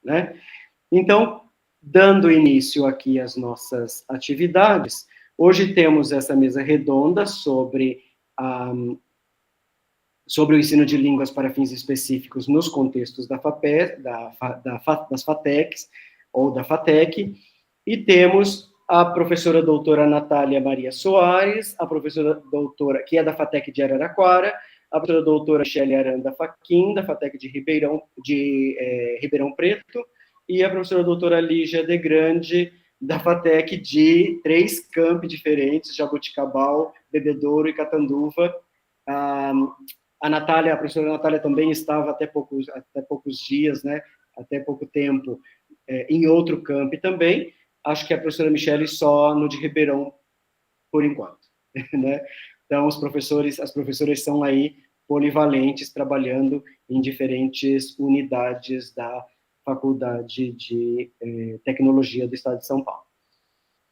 né? Então, dando início aqui às nossas atividades, hoje temos essa mesa redonda sobre o ensino de línguas para fins específicos nos contextos das FATECs, ou da FATEC, e temos a professora doutora Natália Maria Soares, a professora doutora, que é da FATEC de Araraquara, a professora doutora Michele Aranda Fachin, da FATEC de Ribeirão Preto, e a professora doutora Lígia De Grande, da FATEC de 3 campi diferentes, Jaboticabal, Bebedouro e Catanduva. A Natália, a professora Natália também estava até poucos dias, né, até pouco tempo, em outro campo também. Acho que a professora Michele só no de Ribeirão, por enquanto, né? Então, as professoras são aí polivalentes, trabalhando em diferentes unidades da Faculdade de Tecnologia do Estado de São Paulo.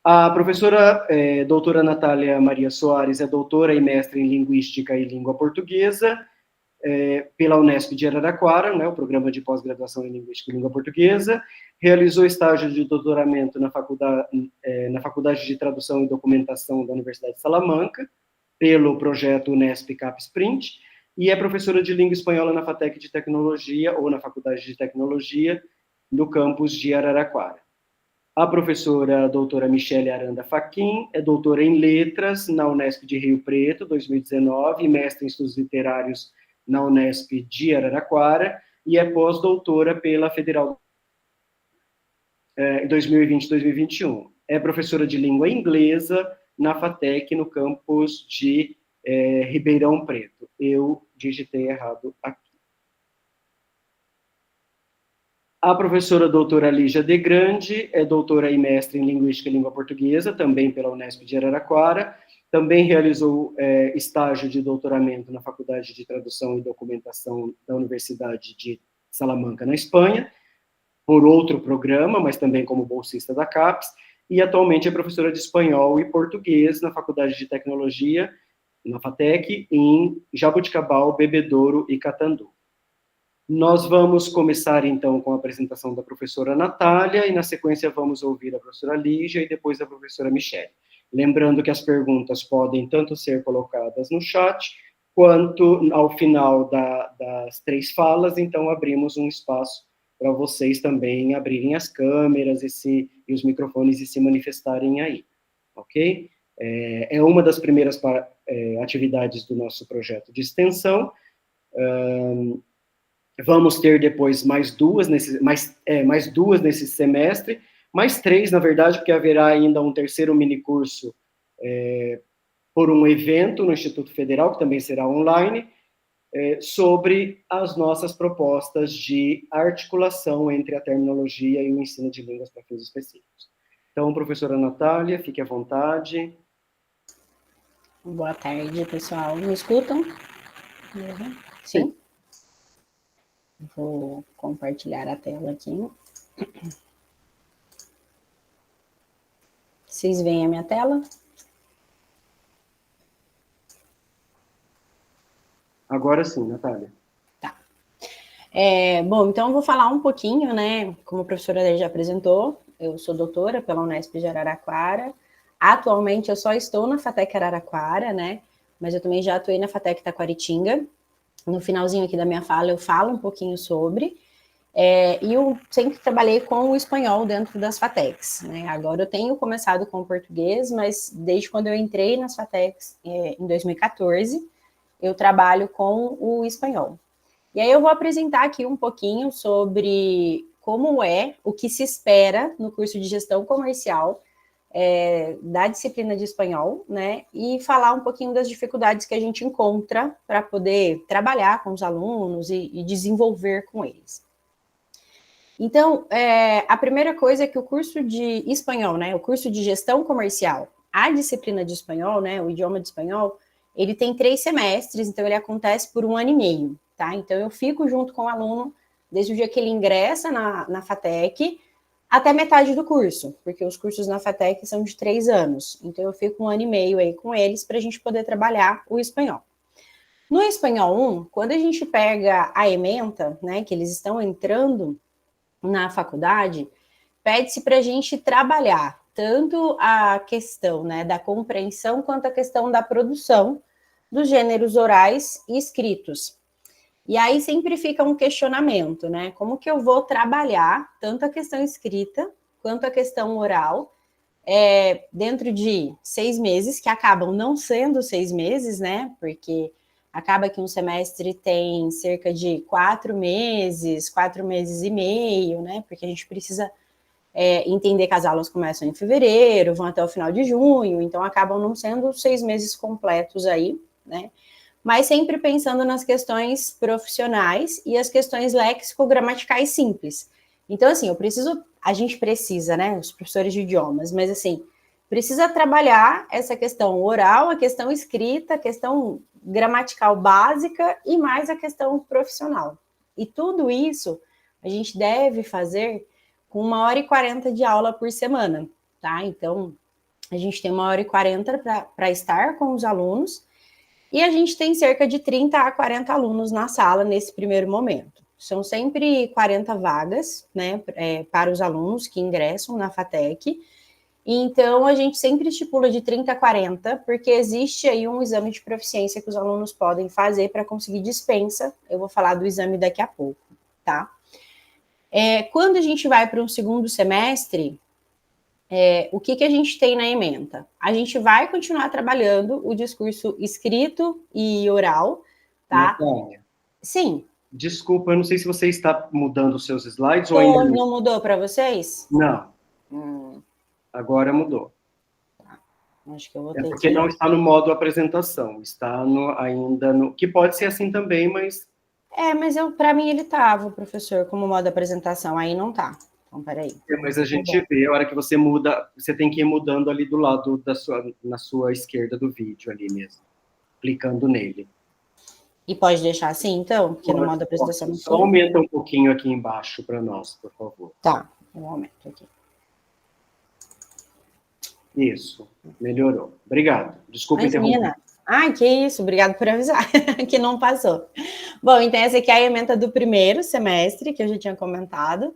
A professora doutora Natália Maria Soares é doutora e mestre em Linguística e Língua Portuguesa pela Unesp de Araraquara, né, o programa de pós-graduação em Linguística e Língua Portuguesa, realizou estágio de doutoramento na Faculdade de Tradução e Documentação da Universidade de Salamanca, pelo projeto Unesp Cap Sprint, e é professora de língua espanhola na FATEC de Tecnologia, ou na Faculdade de Tecnologia, no campus de Araraquara. A professora doutora Michele Aranda Fachin é doutora em Letras na Unesp de Rio Preto, 2019, e mestre em Estudos Literários na Unesp de Araraquara, e é pós-doutora pela Federal em 2020-2021. É professora de língua inglesa na FATEC, no campus de Ribeirão Preto. Eu digitei errado aqui. A professora doutora Lígia De Grande é doutora e mestre em Linguística e Língua Portuguesa, também pela Unesp de Araraquara, também realizou estágio de doutoramento na Faculdade de Tradução e Documentação da Universidade de Salamanca, na Espanha, por outro programa, mas também como bolsista da CAPES, e atualmente é professora de espanhol e português na Faculdade de Tecnologia, na FATEC, em Jaboticabal, Bebedouro e Catanduva. Nós vamos começar, então, com a apresentação da professora Natália, e, na sequência, vamos ouvir a professora Lígia e depois a professora Michele. Lembrando que as perguntas podem tanto ser colocadas no chat, quanto ao final das 3 falas, então, abrimos um espaço para vocês também abrirem as câmeras e os microfones e se manifestarem aí, ok? É uma das primeiras atividades do nosso projeto de extensão. Vamos ter depois mais duas nesse semestre, mais 3, na verdade, porque haverá ainda um terceiro minicurso por um evento no Instituto Federal, que também será online, sobre as nossas propostas de articulação entre a terminologia e o ensino de línguas para fins específicos. Então, professora Natália, fique à vontade. Boa tarde, pessoal. Me escutam? Sim? Vou compartilhar a tela aqui. Vocês veem a minha tela? Agora sim, Natália. Tá. Bom, então eu vou falar um pouquinho, né? Como a professora já apresentou, eu sou doutora pela Unesp de Araraquara. Atualmente eu só estou na FATEC Araraquara, né? Mas eu também já atuei na FATEC Taquaritinga. No finalzinho aqui da minha fala eu falo um pouquinho sobre. E eu sempre trabalhei com o espanhol dentro das FATECs, né? Agora eu tenho começado com o português, mas desde quando eu entrei nas FATECs em 2014, eu trabalho com o espanhol. E aí eu vou apresentar aqui um pouquinho sobre como o que se espera no curso de gestão comercial da disciplina de espanhol, né? E falar um pouquinho das dificuldades que a gente encontra para poder trabalhar com os alunos e desenvolver com eles. Então, a primeira coisa é que o curso de espanhol, né? O curso de gestão comercial, a disciplina de espanhol, né? O idioma de espanhol, ele tem 3 semestres, então ele acontece por 1 ano e meio, tá? Então eu fico junto com o aluno desde o dia que ele ingressa na FATEC até metade do curso, porque os cursos na FATEC são de 3 anos. Então eu fico 1 ano e meio aí com eles para a gente poder trabalhar o espanhol. No espanhol 1, quando a gente pega a ementa, né, que eles estão entrando na faculdade, pede-se para a gente trabalhar tanto a questão, né, da compreensão quanto a questão da produção dos gêneros orais e escritos. E aí sempre fica um questionamento, né? Como que eu vou trabalhar tanto a questão escrita quanto a questão oral dentro de 6 meses, que acabam não sendo 6 meses, né? Porque acaba que um semestre tem cerca de 4 meses e meio, né? Porque a gente precisa entender que as aulas começam em fevereiro, vão até o final de junho, então acabam não sendo 6 meses completos aí, né? Mas sempre pensando nas questões profissionais e as questões léxico-gramaticais simples. Então, assim, a gente precisa, né, os professores de idiomas, mas assim, precisa trabalhar essa questão oral, a questão escrita, a questão gramatical básica e mais a questão profissional. E tudo isso a gente deve fazer com 1h40 de aula por semana, tá? Então, a gente tem 1h40 para estar com os alunos e a gente tem cerca de 30 a 40 alunos na sala nesse primeiro momento. São sempre 40 vagas, né, para os alunos que ingressam na FATEC. Então, a gente sempre estipula de 30 a 40, porque existe aí um exame de proficiência que os alunos podem fazer para conseguir dispensa. Eu vou falar do exame daqui a pouco, tá? Quando a gente vai para um segundo semestre, o que a gente tem na ementa? A gente vai continuar trabalhando o discurso escrito e oral, tá? Natália, Sim. desculpa, eu não sei se você está mudando os seus slides ou ainda Não mudou para vocês? não. Agora mudou. Acho que eu vou ter Porque que... não está no modo apresentação, está ainda no... Que pode ser assim também, mas... mas para mim ele estava, professor, como modo apresentação, aí não tá. Então, peraí. Mas a gente vê, a hora que você muda, você tem que ir mudando ali do lado na sua esquerda do vídeo ali mesmo, clicando nele. E pode deixar assim, então? Porque no modo apresentação não só aumenta um pouquinho aqui embaixo para nós, por favor. Tá, eu aumento aqui. Isso, melhorou. Obrigado. Desculpa interromper. Ai, que isso, obrigado por avisar, que não passou. Bom, então essa aqui é a ementa do primeiro semestre, que eu já tinha comentado.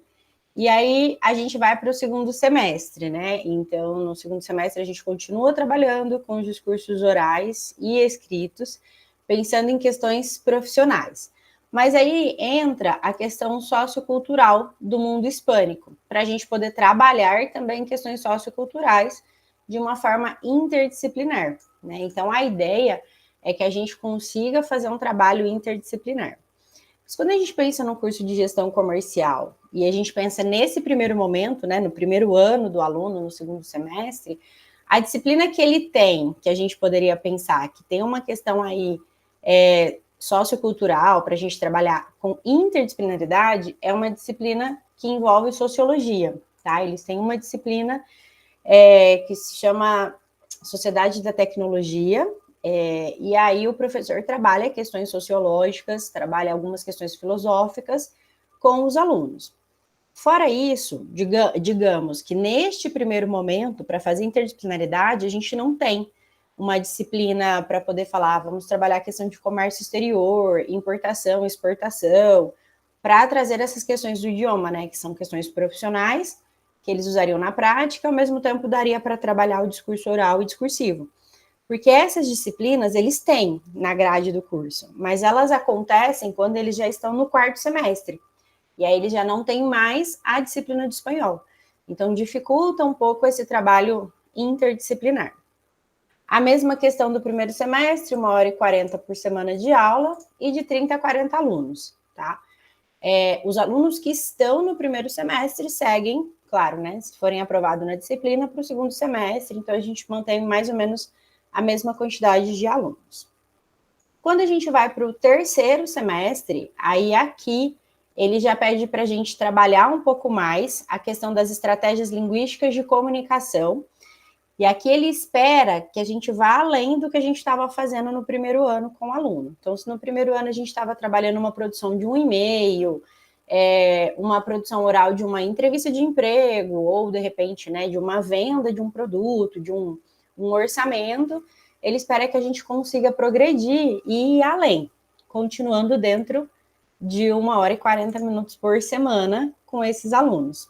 E aí a gente vai para o segundo semestre, né? Então, no segundo semestre, a gente continua trabalhando com os discursos orais e escritos, pensando em questões profissionais. Mas aí entra a questão sociocultural do mundo hispânico, para a gente poder trabalhar também questões socioculturais de uma forma interdisciplinar, né? Então, a ideia é que a gente consiga fazer um trabalho interdisciplinar. Mas quando a gente pensa no curso de gestão comercial e a gente pensa nesse primeiro momento, né, no primeiro ano do aluno, no segundo semestre, a disciplina que ele tem, que a gente poderia pensar que tem uma questão aí sociocultural para a gente trabalhar com interdisciplinaridade, é uma disciplina que envolve sociologia, tá? Eles têm uma disciplina que se chama Sociedade da Tecnologia, e aí o professor trabalha questões sociológicas, trabalha algumas questões filosóficas com os alunos. Fora isso, digamos que neste primeiro momento, para fazer interdisciplinaridade, a gente não tem uma disciplina para poder falar, vamos trabalhar a questão de comércio exterior, importação, exportação, para trazer essas questões do idioma, né, que são questões profissionais, que eles usariam na prática, ao mesmo tempo daria para trabalhar o discurso oral e discursivo. Porque essas disciplinas, eles têm na grade do curso, mas elas acontecem quando eles já estão no quarto semestre. E aí eles já não têm mais a disciplina de espanhol. Então, dificulta um pouco esse trabalho interdisciplinar. A mesma questão do primeiro semestre, 1h40 por semana de aula e de 30 a 40 alunos, tá? Os alunos que estão no primeiro semestre seguem, claro, né? Se forem aprovados na disciplina, para o segundo semestre, então a gente mantém mais ou menos a mesma quantidade de alunos. Quando a gente vai para o terceiro semestre, aí aqui ele já pede para a gente trabalhar um pouco mais a questão das estratégias linguísticas de comunicação, e aqui ele espera que a gente vá além do que a gente estava fazendo no primeiro ano com o aluno. Então, se no primeiro ano a gente estava trabalhando uma produção de um e-mail, uma produção oral de uma entrevista de emprego, ou de repente, né, de uma venda de um produto, de um orçamento, ele espera que a gente consiga progredir e ir além, continuando dentro de 1h40 por semana, com esses alunos.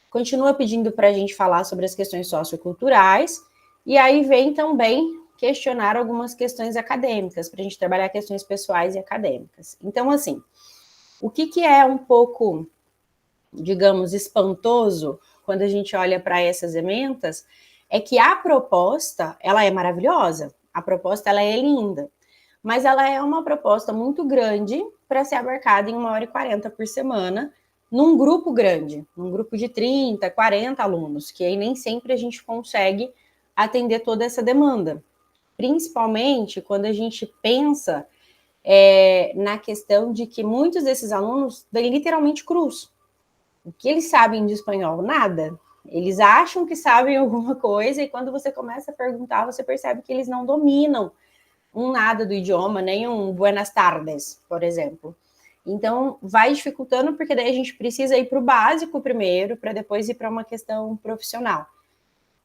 Continua pedindo para a gente falar sobre as questões socioculturais, e aí vem também questionar algumas questões acadêmicas, para a gente trabalhar questões pessoais e acadêmicas. Então, assim, o que é um pouco, digamos, espantoso quando a gente olha para essas ementas, é que a proposta, ela é maravilhosa, a proposta, ela é linda, mas ela é uma proposta muito grande para ser abarcada em 1h40 por semana, num grupo grande, num grupo de 30, 40 alunos, que aí nem sempre a gente consegue atender toda essa demanda. Principalmente quando a gente pensa na questão de que muitos desses alunos vêm literalmente crus. O que eles sabem de espanhol? Nada. Eles acham que sabem alguma coisa e quando você começa a perguntar, você percebe que eles não dominam um nada do idioma, nem um buenas tardes, por exemplo. Então, vai dificultando, porque daí a gente precisa ir para o básico primeiro, para depois ir para uma questão profissional.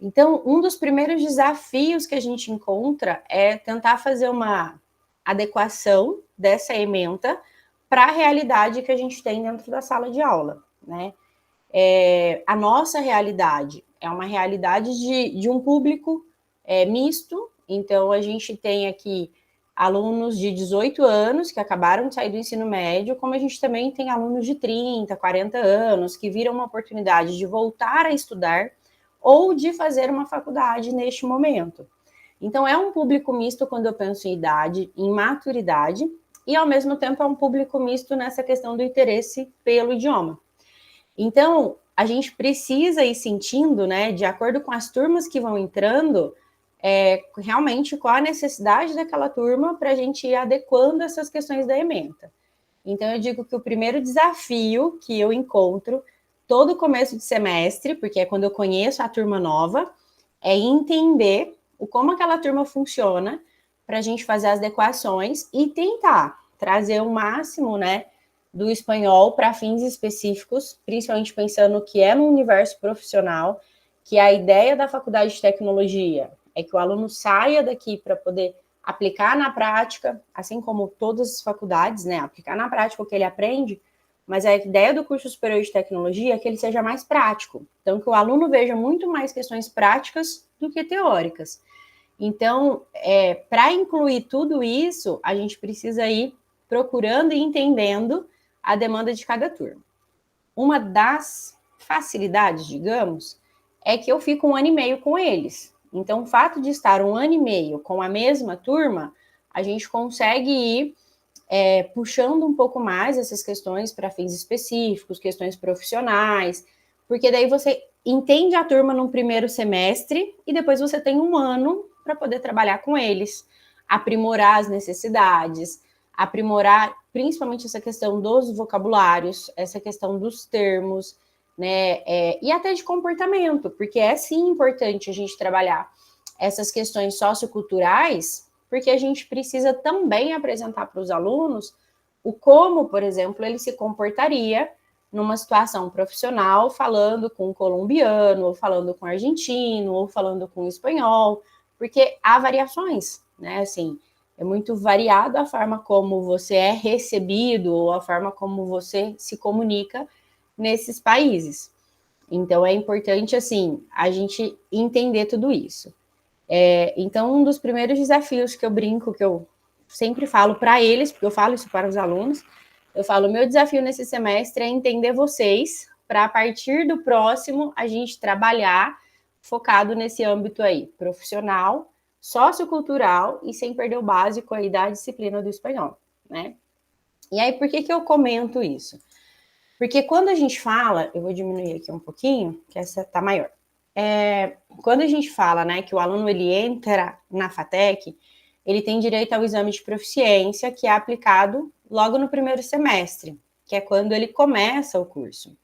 Então, um dos primeiros desafios que a gente encontra é tentar fazer uma adequação dessa ementa para a realidade que a gente tem dentro da sala de aula, né? A nossa realidade é uma realidade de um público misto, então a gente tem aqui alunos de 18 anos que acabaram de sair do ensino médio, como a gente também tem alunos de 30, 40 anos que viram uma oportunidade de voltar a estudar ou de fazer uma faculdade neste momento. Então, é um público misto quando eu penso em idade, em maturidade, e ao mesmo tempo é um público misto nessa questão do interesse pelo idioma. Então, a gente precisa ir sentindo, né, de acordo com as turmas que vão entrando, realmente qual a necessidade daquela turma para a gente ir adequando essas questões da ementa. Então, eu digo que o primeiro desafio que eu encontro todo começo de semestre, porque é quando eu conheço a turma nova, é entender como aquela turma funciona para a gente fazer as adequações e tentar trazer o máximo, né, do espanhol para fins específicos, principalmente pensando que é no universo profissional, que a ideia da faculdade de tecnologia é que o aluno saia daqui para poder aplicar na prática, assim como todas as faculdades, né, aplicar na prática o que ele aprende, mas a ideia do curso superior de tecnologia é que ele seja mais prático, então que o aluno veja muito mais questões práticas do que teóricas. Então, para incluir tudo isso, a gente precisa ir procurando e entendendo a demanda de cada turma. Uma das facilidades, digamos, é que eu fico 1 ano e meio com eles. Então, o fato de estar 1 ano e meio com a mesma turma, a gente consegue ir puxando um pouco mais essas questões para fins específicos, questões profissionais, porque daí você entende a turma no primeiro semestre e depois você tem 1 ano para poder trabalhar com eles, aprimorar as necessidades, aprimorar principalmente essa questão dos vocabulários, essa questão dos termos, né, e até de comportamento, porque é sim importante a gente trabalhar essas questões socioculturais, porque a gente precisa também apresentar para os alunos o como, por exemplo, ele se comportaria numa situação profissional, falando com um colombiano, ou falando com um argentino, ou falando com um espanhol, porque há variações, né, assim, é muito variado a forma como você é recebido, ou a forma como você se comunica nesses países. Então, é importante, assim, a gente entender tudo isso. Então, um dos primeiros desafios que eu brinco, que eu sempre falo para eles, porque eu falo isso para os alunos, eu falo, meu desafio nesse semestre é entender vocês, para a partir do próximo, a gente trabalhar focado nesse âmbito aí, profissional, sociocultural e sem perder o básico aí da disciplina do espanhol, né? E aí, por que eu comento isso? Porque quando a gente fala, eu vou diminuir aqui um pouquinho, que essa tá maior. Quando a gente fala, né, que o aluno ele entra na FATEC, ele tem direito ao exame de proficiência, que é aplicado logo no primeiro semestre, que é quando ele começa o curso.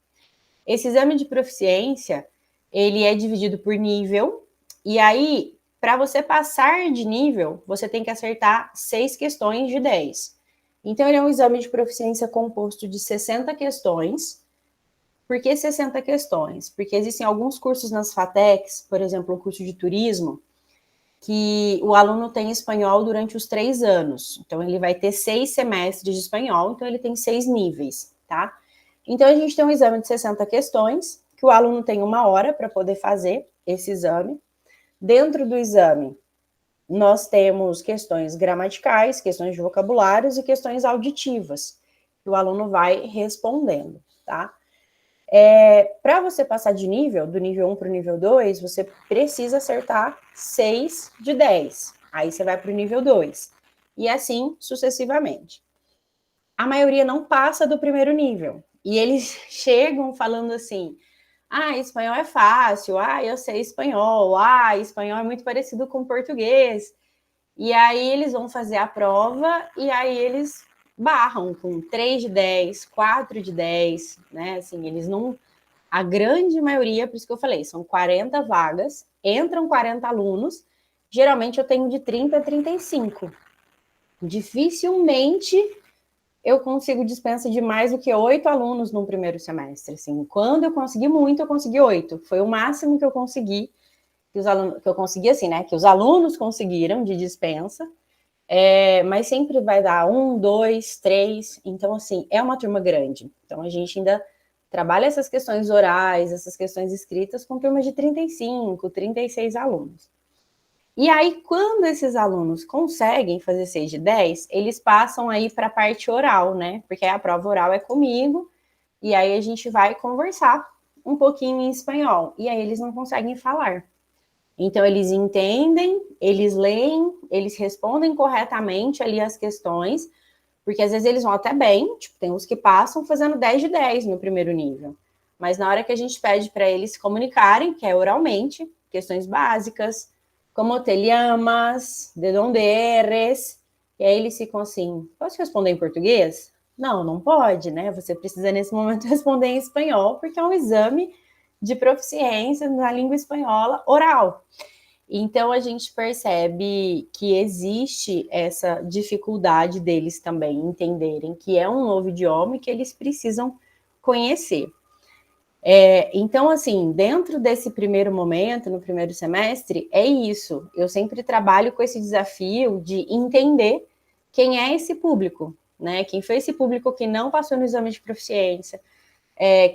Esse exame de proficiência, ele é dividido por nível, e aí, para você passar de nível, você tem que acertar 6 questões de 10. Então, ele é um exame de proficiência composto de 60 questões. Por que 60 questões? Porque existem alguns cursos nas FATECs, por exemplo, um curso de turismo, que o aluno tem espanhol durante os 3 anos. Então, ele vai ter 6 semestres de espanhol, então ele tem 6 níveis, tá? Então, a gente tem um exame de 60 questões, que o aluno tem 1 hora para poder fazer esse exame. Dentro do exame, nós temos questões gramaticais, questões de vocabulários e questões auditivas, que o aluno vai respondendo, tá? Para você passar de nível, do nível 1 para o nível 2, você precisa acertar 6 de 10. Aí você vai para o nível 2. E assim sucessivamente. A maioria não passa do primeiro nível. E eles chegam falando assim: ah, espanhol é fácil, ah, eu sei espanhol, ah, espanhol é muito parecido com português. E aí eles vão fazer a prova e aí eles barram com 3 de 10, 4 de 10, né? Assim, eles não. A grande maioria, por isso que eu falei, são 40 vagas, entram 40 alunos, geralmente eu tenho de 30 a 35. Dificilmente eu consigo dispensa de mais do que 8 alunos no primeiro semestre. Assim, quando eu consegui muito, eu consegui 8. Foi o máximo que eu consegui, assim, né? Que os alunos conseguiram de dispensa. Mas sempre vai dar 1, 2, 3. Então, assim, é uma turma grande. Então, a gente ainda trabalha essas questões orais, essas questões escritas com turmas de 35, 36 alunos. E aí, quando esses alunos conseguem fazer 6 de 10, eles passam aí para a parte oral, né? Porque a prova oral é comigo, e aí a gente vai conversar um pouquinho em espanhol. E aí eles não conseguem falar. Então, eles entendem, eles leem, eles respondem corretamente ali as questões, porque às vezes eles vão até bem, tipo, tem uns que passam fazendo 10 de 10 no primeiro nível. Mas na hora que a gente pede para eles se comunicarem, que é oralmente, questões básicas, como te llamas, de donde eres, e aí eles ficam assim, posso responder em português? Não, não pode, né? Você precisa nesse momento responder em espanhol, porque é um exame de proficiência na língua espanhola oral. Então, a gente percebe que existe essa dificuldade deles também entenderem que é um novo idioma e que eles precisam conhecer. Então, assim, dentro desse primeiro momento, no primeiro semestre, é isso. Eu sempre trabalho com esse desafio de entender quem é esse público, né? Quem foi esse público que não passou no exame de proficiência,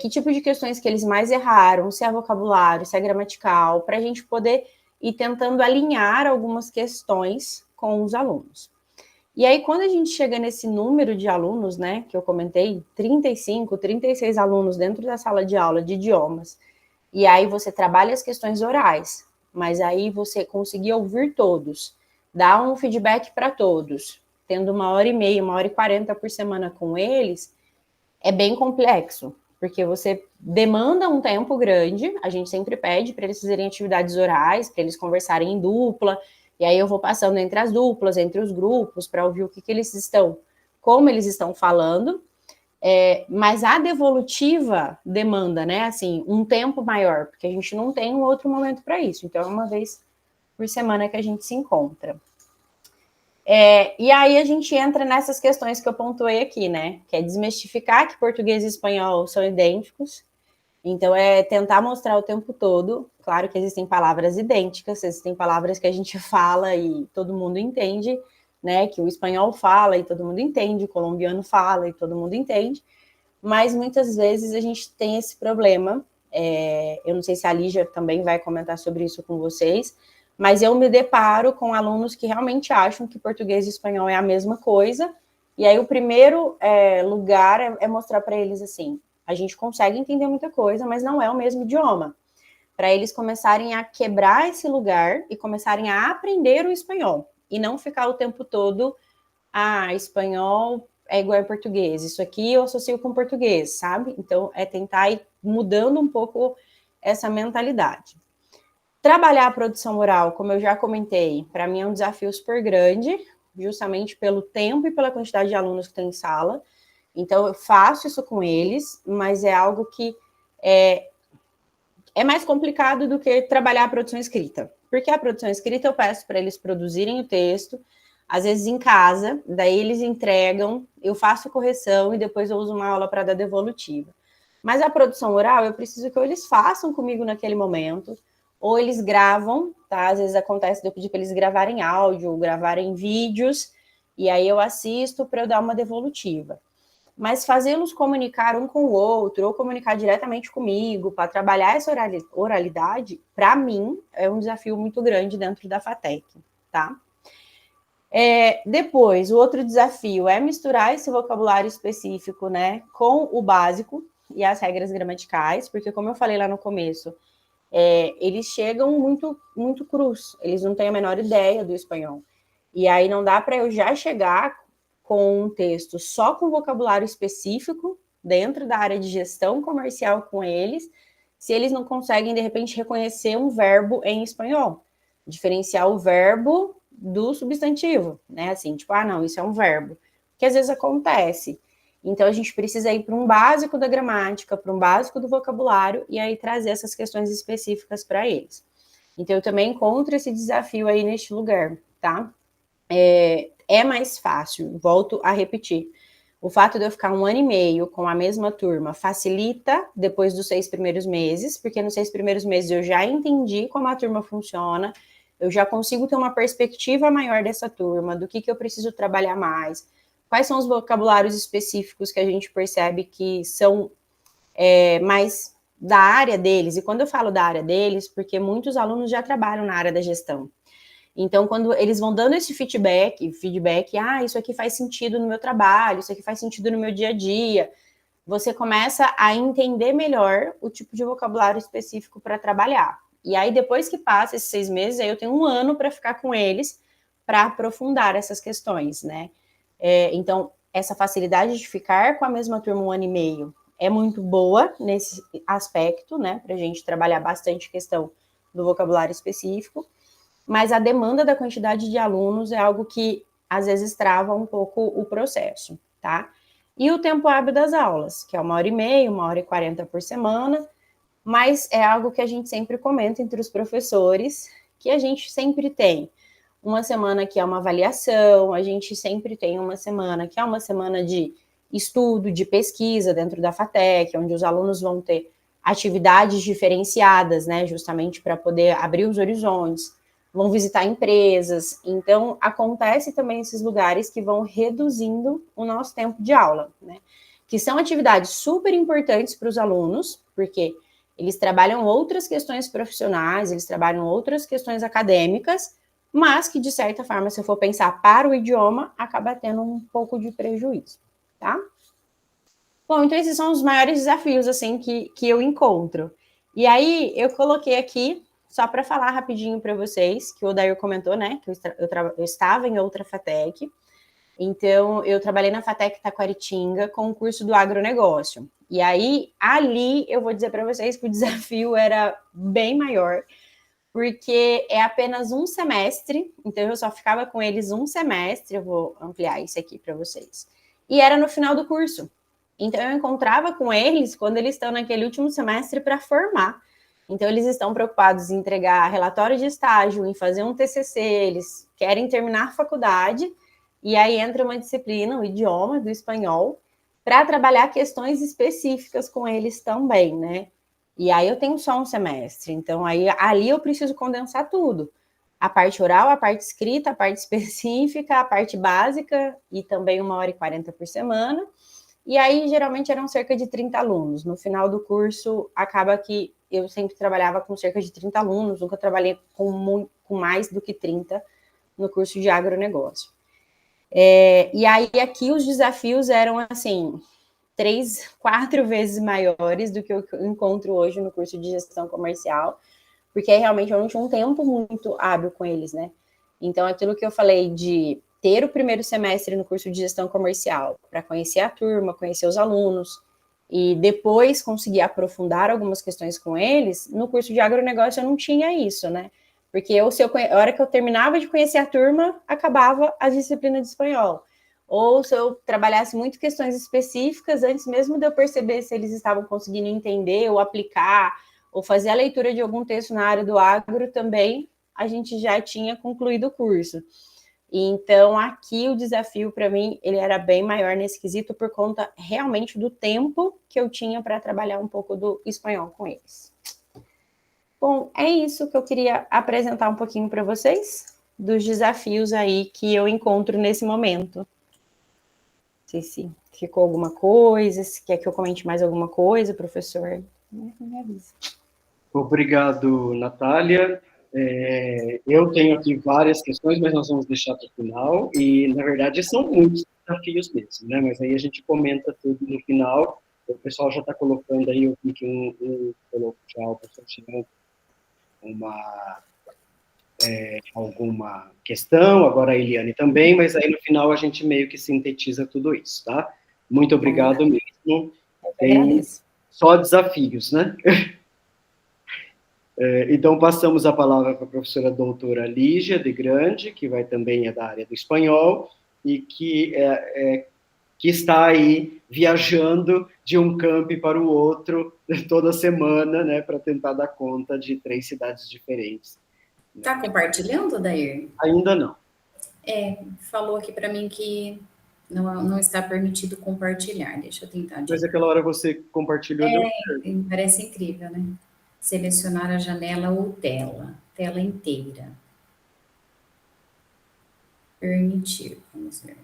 que tipo de questões que eles mais erraram, se é vocabulário, se é gramatical, para a gente poder ir tentando alinhar algumas questões com os alunos. E aí, quando a gente chega nesse número de alunos, né, que eu comentei, 35, 36 alunos dentro da sala de aula de idiomas, e aí você trabalha as questões orais, mas aí você conseguir ouvir todos, dar um feedback para todos, tendo 1h30, 1h40 por semana com eles, é bem complexo, porque você demanda um tempo grande, a gente sempre pede para eles fazerem atividades orais, para eles conversarem em dupla, e aí eu vou passando entre as duplas, entre os grupos, para ouvir o que eles estão, como eles estão falando, mas a devolutiva demanda, né, assim, um tempo maior, porque a gente não tem um outro momento para isso, então é uma vez por semana que a gente se encontra. E aí a gente entra nessas questões que eu pontuei aqui, né? Que é desmistificar que português e espanhol são idênticos. Então, é tentar mostrar o tempo todo. Claro que existem palavras idênticas, existem palavras que a gente fala e todo mundo entende, né? Que o espanhol fala e todo mundo entende, o colombiano fala e todo mundo entende. Mas muitas vezes a gente tem esse problema. Eu não sei se a Lígia também vai comentar sobre isso com vocês, mas eu me deparo com alunos que realmente acham que português e espanhol é a mesma coisa, e aí o primeiro lugar é mostrar para eles assim, a gente consegue entender muita coisa, mas não é o mesmo idioma, para eles começarem a quebrar esse lugar e começarem a aprender o espanhol, e não ficar o tempo todo, espanhol é igual a português, isso aqui eu associo com português, sabe? Então, é tentar ir mudando um pouco essa mentalidade. Trabalhar a produção oral, como eu já comentei, para mim é um desafio super grande, justamente pelo tempo e pela quantidade de alunos que tem em sala. Então, eu faço isso com eles, mas é algo que é mais complicado do que trabalhar a produção escrita. Porque a produção escrita eu peço para eles produzirem o texto, às vezes em casa, daí eles entregam, eu faço correção e depois eu uso uma aula para dar devolutiva. Mas a produção oral, eu preciso que eles façam comigo naquele momento, ou eles gravam, tá? Às vezes acontece de eu pedir para eles gravarem áudio, gravarem vídeos, e aí eu assisto para eu dar uma devolutiva. mas fazê-los comunicar um com o outro, ou comunicar diretamente comigo, para trabalhar essa oralidade, para mim, é um desafio muito grande dentro da FATEC, tá? Depois, o outro desafio é misturar esse vocabulário específico, né, com o básico e as regras gramaticais, porque, como eu falei lá no começo, eles chegam muito, muito crus, eles não têm a menor ideia do espanhol. E aí não dá para eu já chegar com um texto só com vocabulário específico dentro da área de gestão comercial com eles, se eles não conseguem, de repente, reconhecer um verbo em espanhol, diferenciar o verbo do substantivo, né? Assim, tipo, não, isso é um verbo, que às vezes acontece. Então, a gente precisa ir para um básico da gramática, para um básico do vocabulário, e aí trazer essas questões específicas para eles. Então, eu também encontro esse desafio aí neste lugar, tá? É mais fácil, volto a repetir. O fato de eu ficar 1 ano e meio com a mesma turma facilita depois dos 6 primeiros meses, porque nos 6 primeiros meses eu já entendi como a turma funciona, eu já consigo ter uma perspectiva maior dessa turma, do que eu preciso trabalhar mais, quais são os vocabulários específicos que a gente percebe que são mais da área deles. E quando eu falo da área deles, porque muitos alunos já trabalham na área da gestão. Então, quando eles vão dando esse feedback, isso aqui faz sentido no meu trabalho, isso aqui faz sentido no meu dia a dia, você começa a entender melhor o tipo de vocabulário específico para trabalhar. E aí, depois que passa esses 6 meses, aí eu tenho 1 ano para ficar com eles, para aprofundar essas questões, né? Então, essa facilidade de ficar com a mesma turma 1 ano e meio é muito boa nesse aspecto, né? Para a gente trabalhar bastante questão do vocabulário específico, mas a demanda da quantidade de alunos é algo que, às vezes, trava um pouco o processo, tá? E o tempo hábil das aulas, que é 1 hora e meia, 1 hora e 40 por semana, mas é algo que a gente sempre comenta entre os professores, que a gente sempre tem uma semana que é uma avaliação, a gente sempre tem uma semana que é uma semana de estudo, de pesquisa dentro da FATEC, onde os alunos vão ter atividades diferenciadas, né, justamente para poder abrir os horizontes, vão visitar empresas. Então, acontece também esses lugares que vão reduzindo o nosso tempo de aula, né, que são atividades super importantes para os alunos, porque eles trabalham outras questões profissionais, eles trabalham outras questões acadêmicas, mas que, de certa forma, se eu for pensar para o idioma, acaba tendo um pouco de prejuízo, tá? Bom, então esses são os maiores desafios, assim, que eu encontro. E aí, eu coloquei aqui, só para falar rapidinho para vocês, que o Odair comentou, né, que eu estava em outra FATEC, então eu trabalhei na FATEC Taquaritinga com o curso do agronegócio. E aí, ali, eu vou dizer para vocês que o desafio era bem maior, porque é apenas um semestre, então eu só ficava com eles um semestre, eu vou ampliar isso aqui para vocês. E era no final do curso. Então eu encontrava com eles quando eles estão naquele último semestre para formar. Então eles estão preocupados em entregar relatório de estágio, em fazer um TCC, eles querem terminar a faculdade, e aí entra uma disciplina, o idioma do espanhol, para trabalhar questões específicas com eles também, né? E aí eu tenho só um semestre, então aí ali eu preciso condensar tudo. A parte oral, a parte escrita, a parte específica, a parte básica e também 1 hora e 40 por semana. E aí geralmente eram cerca de 30 alunos. No final do curso, acaba que eu sempre trabalhava com cerca de 30 alunos, nunca trabalhei com mais do que 30 no curso de agronegócio. E aí aqui os desafios eram assim, 3, 4 vezes maiores do que eu encontro hoje no curso de gestão comercial, porque realmente eu não tinha um tempo muito hábil com eles, né? Então, aquilo que eu falei de ter o primeiro semestre no curso de gestão comercial, para conhecer a turma, conhecer os alunos, e depois conseguir aprofundar algumas questões com eles, no curso de agronegócio eu não tinha isso, né? Porque a hora que eu terminava de conhecer a turma, acabava a disciplina de espanhol. Ou se eu trabalhasse muito questões específicas, antes mesmo de eu perceber se eles estavam conseguindo entender ou aplicar, ou fazer a leitura de algum texto na área do agro também, a gente já tinha concluído o curso. Então, aqui o desafio para mim, ele era bem maior nesse quesito, por conta realmente do tempo que eu tinha para trabalhar um pouco do espanhol com eles. Bom, é isso que eu queria apresentar um pouquinho para vocês, dos desafios aí que eu encontro nesse momento. Não sei se ficou alguma coisa, se quer que eu comente mais alguma coisa, professor, me avisa. Obrigado, Natália. Eu tenho aqui várias questões, mas nós vamos deixar para o final, e, na verdade, são muitos desafios mesmo, né? Mas aí a gente comenta tudo no final. O pessoal já está colocando aí, eu vi que colocou já o pessoal tirando alguma questão, agora a Eliane também, mas aí no final a gente meio que sintetiza tudo isso, tá? Muito obrigado mesmo. Tem só desafios, né? Então, passamos a palavra para a professora doutora Lígia de Grande, que também é da área do espanhol, e que está aí viajando de um camp para o outro toda semana, né, para tentar dar conta de 3 cidades diferentes. Está compartilhando, Dair? Ainda não. Falou aqui para mim que não está permitido compartilhar. Deixa eu tentar. Mas aquela hora você compartilhou. Parece incrível, né? Selecionar a janela ou tela inteira. Permitir, vamos ver.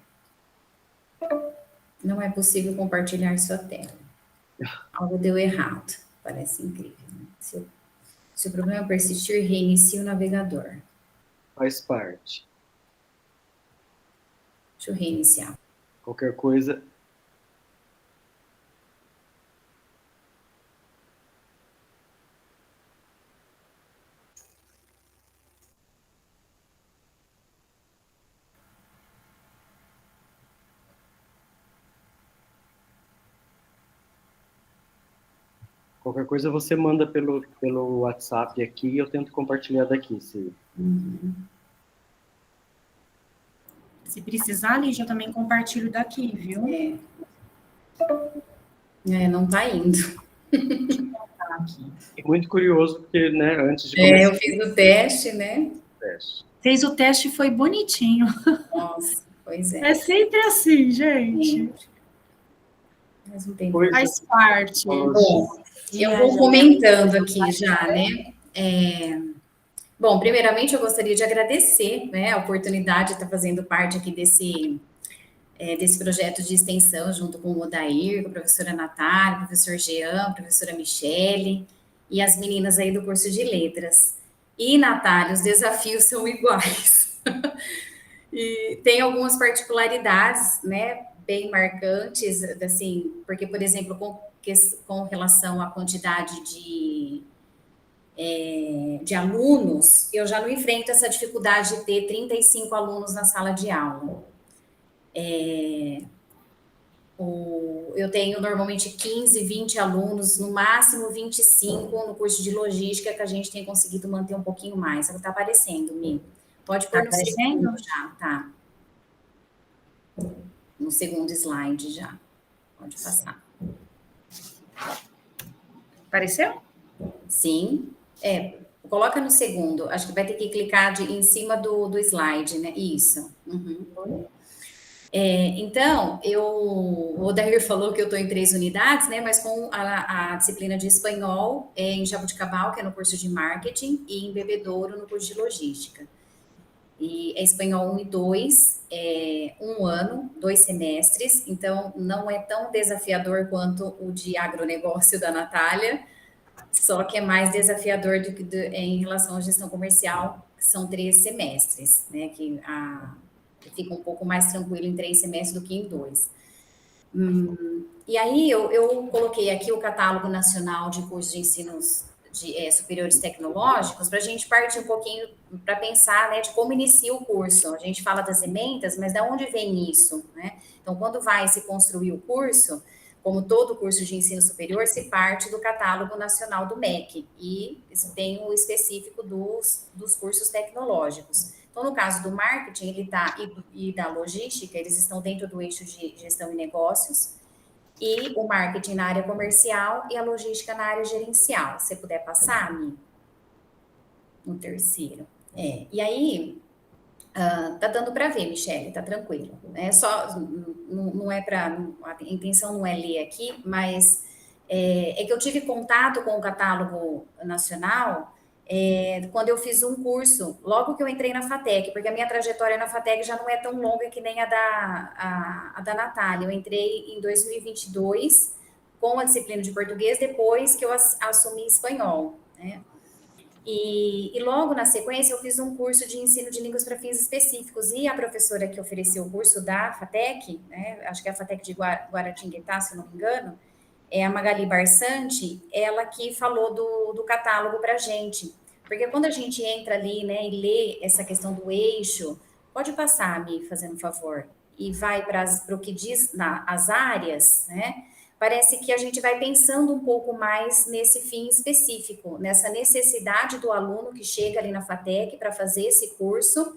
Não é possível compartilhar sua tela. Algo deu errado. Parece incrível, né? Se o problema persistir, reinicie o navegador. Faz parte. Deixa eu reiniciar. Qualquer coisa. Qualquer coisa você manda pelo WhatsApp aqui e eu tento compartilhar daqui. Se precisar, Lígia, eu também compartilho daqui, viu? Não tá indo. É muito curioso, porque, né, antes de começar... eu fiz o teste, né? Fez o teste, foi bonitinho. Nossa, pois é. É sempre assim, gente. Mas não tem Faz parte. Bom, eu vou comentando aqui já, né? Bom, primeiramente eu gostaria de agradecer, né, a oportunidade de estar fazendo parte aqui desse projeto de extensão junto com o Odair, com a professora Natália, o professor Jean, a professora Michele e as meninas aí do curso de letras. E, Natália, os desafios são iguais. E tem algumas particularidades, né, bem marcantes, assim, porque, por exemplo, com relação à quantidade de alunos, eu já não enfrento essa dificuldade de ter 35 alunos na sala de aula. Eu tenho normalmente 15, 20 alunos, no máximo 25 no curso de logística, que a gente tem conseguido manter um pouquinho mais. Está aparecendo, Mi. Pode pôr no segundo já, tá? No segundo slide já. Pode passar. Apareceu? Sim. Coloca no segundo. Acho que vai ter que clicar em cima do slide, né? Isso. Então, o Odair falou que eu estou em 3 unidades, né? Mas com a disciplina de espanhol em Jaboticabal, que é no curso de marketing, e em Bebedouro, no curso de logística. E é espanhol 1 e 2, 1 ano, 2 semestres, então não é tão desafiador quanto o de agronegócio da Natália, só que é mais desafiador em relação à gestão comercial, que são 3 semestres, né? Que fica um pouco mais tranquilo em 3 semestres do que em 2. E aí eu coloquei aqui o catálogo nacional de cursos de ensinos superiores tecnológicos, para a gente partir um pouquinho para pensar, né, de como inicia o curso. A gente fala das emendas, mas de onde vem isso, né? Então, quando vai se construir o curso, como todo curso de ensino superior, se parte do catálogo nacional do MEC, e tem o específico dos cursos tecnológicos. Então, no caso do marketing, ele tá, e da logística, eles estão dentro do eixo de gestão e negócios, e o marketing na área comercial e a logística na área gerencial. Se você puder passar, Mi, no terceiro. E aí, tá dando para ver, Michele, tá tranquilo. Não é para... A intenção não é ler aqui, mas é que eu tive contato com o catálogo nacional quando eu fiz um curso, logo que eu entrei na FATEC, porque a minha trajetória na FATEC já não é tão longa que nem a da Natália. Eu entrei em 2022 com a disciplina de português, depois que eu assumi espanhol, né? E logo na sequência eu fiz um curso de ensino de línguas para fins específicos, e a professora que ofereceu o curso da FATEC, né, acho que é a FATEC de Guaratinguetá, se eu não me engano, é a Magali Barsante, ela que falou do catálogo para a gente. Porque quando a gente entra ali, né, e lê essa questão do eixo, pode passar, me fazendo um favor, e vai para o que diz as áreas, né? Parece que a gente vai pensando um pouco mais nesse fim específico, nessa necessidade do aluno que chega ali na FATEC para fazer esse curso,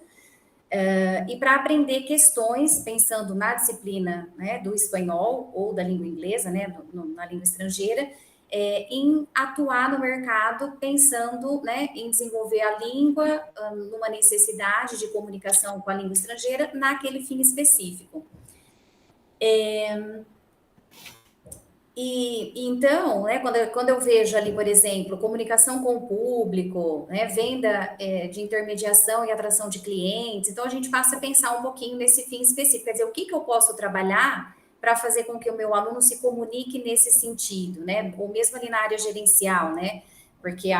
e para aprender questões, pensando na disciplina, né, do espanhol ou da língua inglesa, né, na língua estrangeira, em atuar no mercado, pensando, né, em desenvolver a língua, numa necessidade de comunicação com a língua estrangeira, naquele fim específico. E então, né, quando eu vejo ali, por exemplo, comunicação com o público, né, venda de intermediação e atração de clientes, então a gente passa a pensar um pouquinho nesse fim específico, quer dizer, o que eu posso trabalhar para fazer com que o meu aluno se comunique nesse sentido, né, ou mesmo ali na área gerencial, né, porque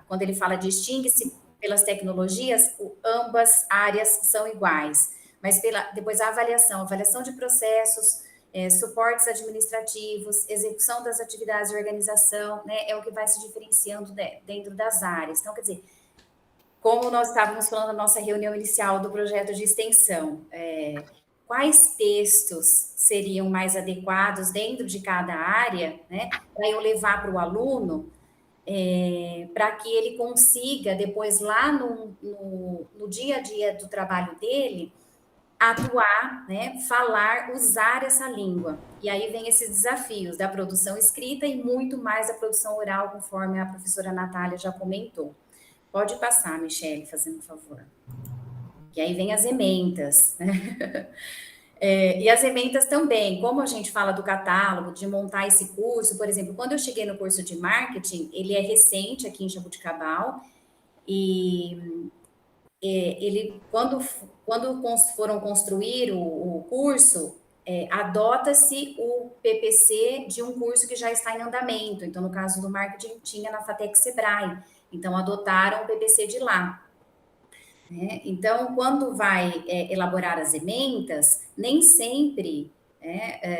quando ele fala distingue-se pelas tecnologias, ambas áreas são iguais, mas depois a avaliação de processos, suportes administrativos, execução das atividades de organização, né, é o que vai se diferenciando dentro das áreas. Então, quer dizer, como nós estávamos falando na nossa reunião inicial do projeto de extensão, quais textos seriam mais adequados dentro de cada área, né, para eu levar para o aluno, para que ele consiga, depois lá no dia a dia do trabalho dele, atuar, né, falar, usar essa língua. E aí vem esses desafios da produção escrita e muito mais da produção oral, conforme a professora Natália já comentou. Pode passar, Michele, fazendo um favor. E aí vem as ementas, né? E as ementas também, como a gente fala do catálogo, de montar esse curso, por exemplo, quando eu cheguei no curso de marketing, ele é recente aqui em Jaboticabal, e ele, quando foram construir o curso, adota-se o PPC de um curso que já está em andamento. Então, no caso do marketing, tinha na FATEC Sebrae. Então, adotaram o PPC de lá. Né? Então, quando vai elaborar as ementas, nem sempre,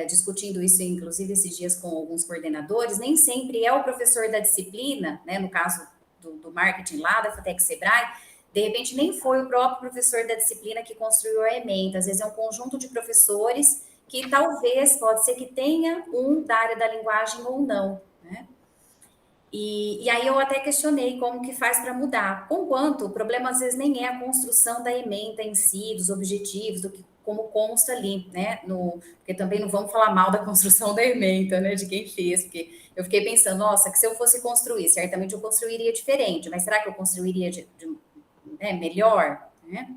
discutindo isso, inclusive, esses dias com alguns coordenadores, nem sempre é o professor da disciplina, né, no caso do marketing lá, da FATEC Sebrae, de repente, nem foi o próprio professor da disciplina que construiu a ementa. Às vezes é um conjunto de professores que talvez, pode ser que tenha um da área da linguagem ou não, né? E aí eu até questionei como que faz para mudar. Conquanto o problema às vezes nem é a construção da ementa em si, dos objetivos, do que como consta ali, né? Porque também não vamos falar mal da construção da ementa, né? De quem fez, porque eu fiquei pensando, nossa, que se eu fosse construir, certamente eu construiria diferente, mas será que eu construiria melhor, né?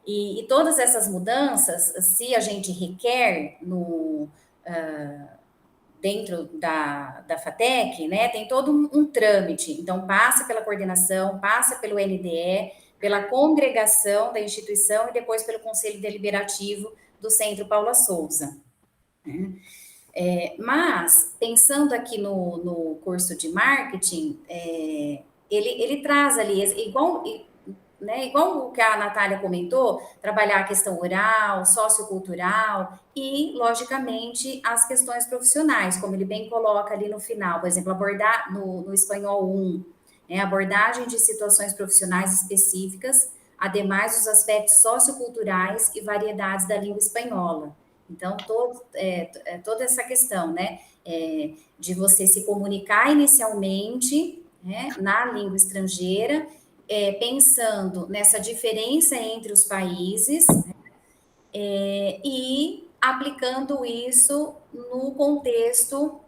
E todas essas mudanças, se a gente requer dentro da FATEC, né, tem todo um trâmite. Então, passa pela coordenação, passa pelo NDE, pela congregação da instituição e depois pelo Conselho Deliberativo do Centro Paula Souza. Mas, pensando aqui no curso de marketing, ele traz ali, igual o que a Natália comentou, trabalhar a questão oral, sociocultural e, logicamente, as questões profissionais, como ele bem coloca ali no final, por exemplo, abordar no espanhol 1, abordagem de situações profissionais específicas, ademais dos aspectos socioculturais e variedades da língua espanhola. Então, toda essa questão, né, de você se comunicar inicialmente, né, na língua estrangeira, pensando nessa diferença entre os países, né, e aplicando isso no contexto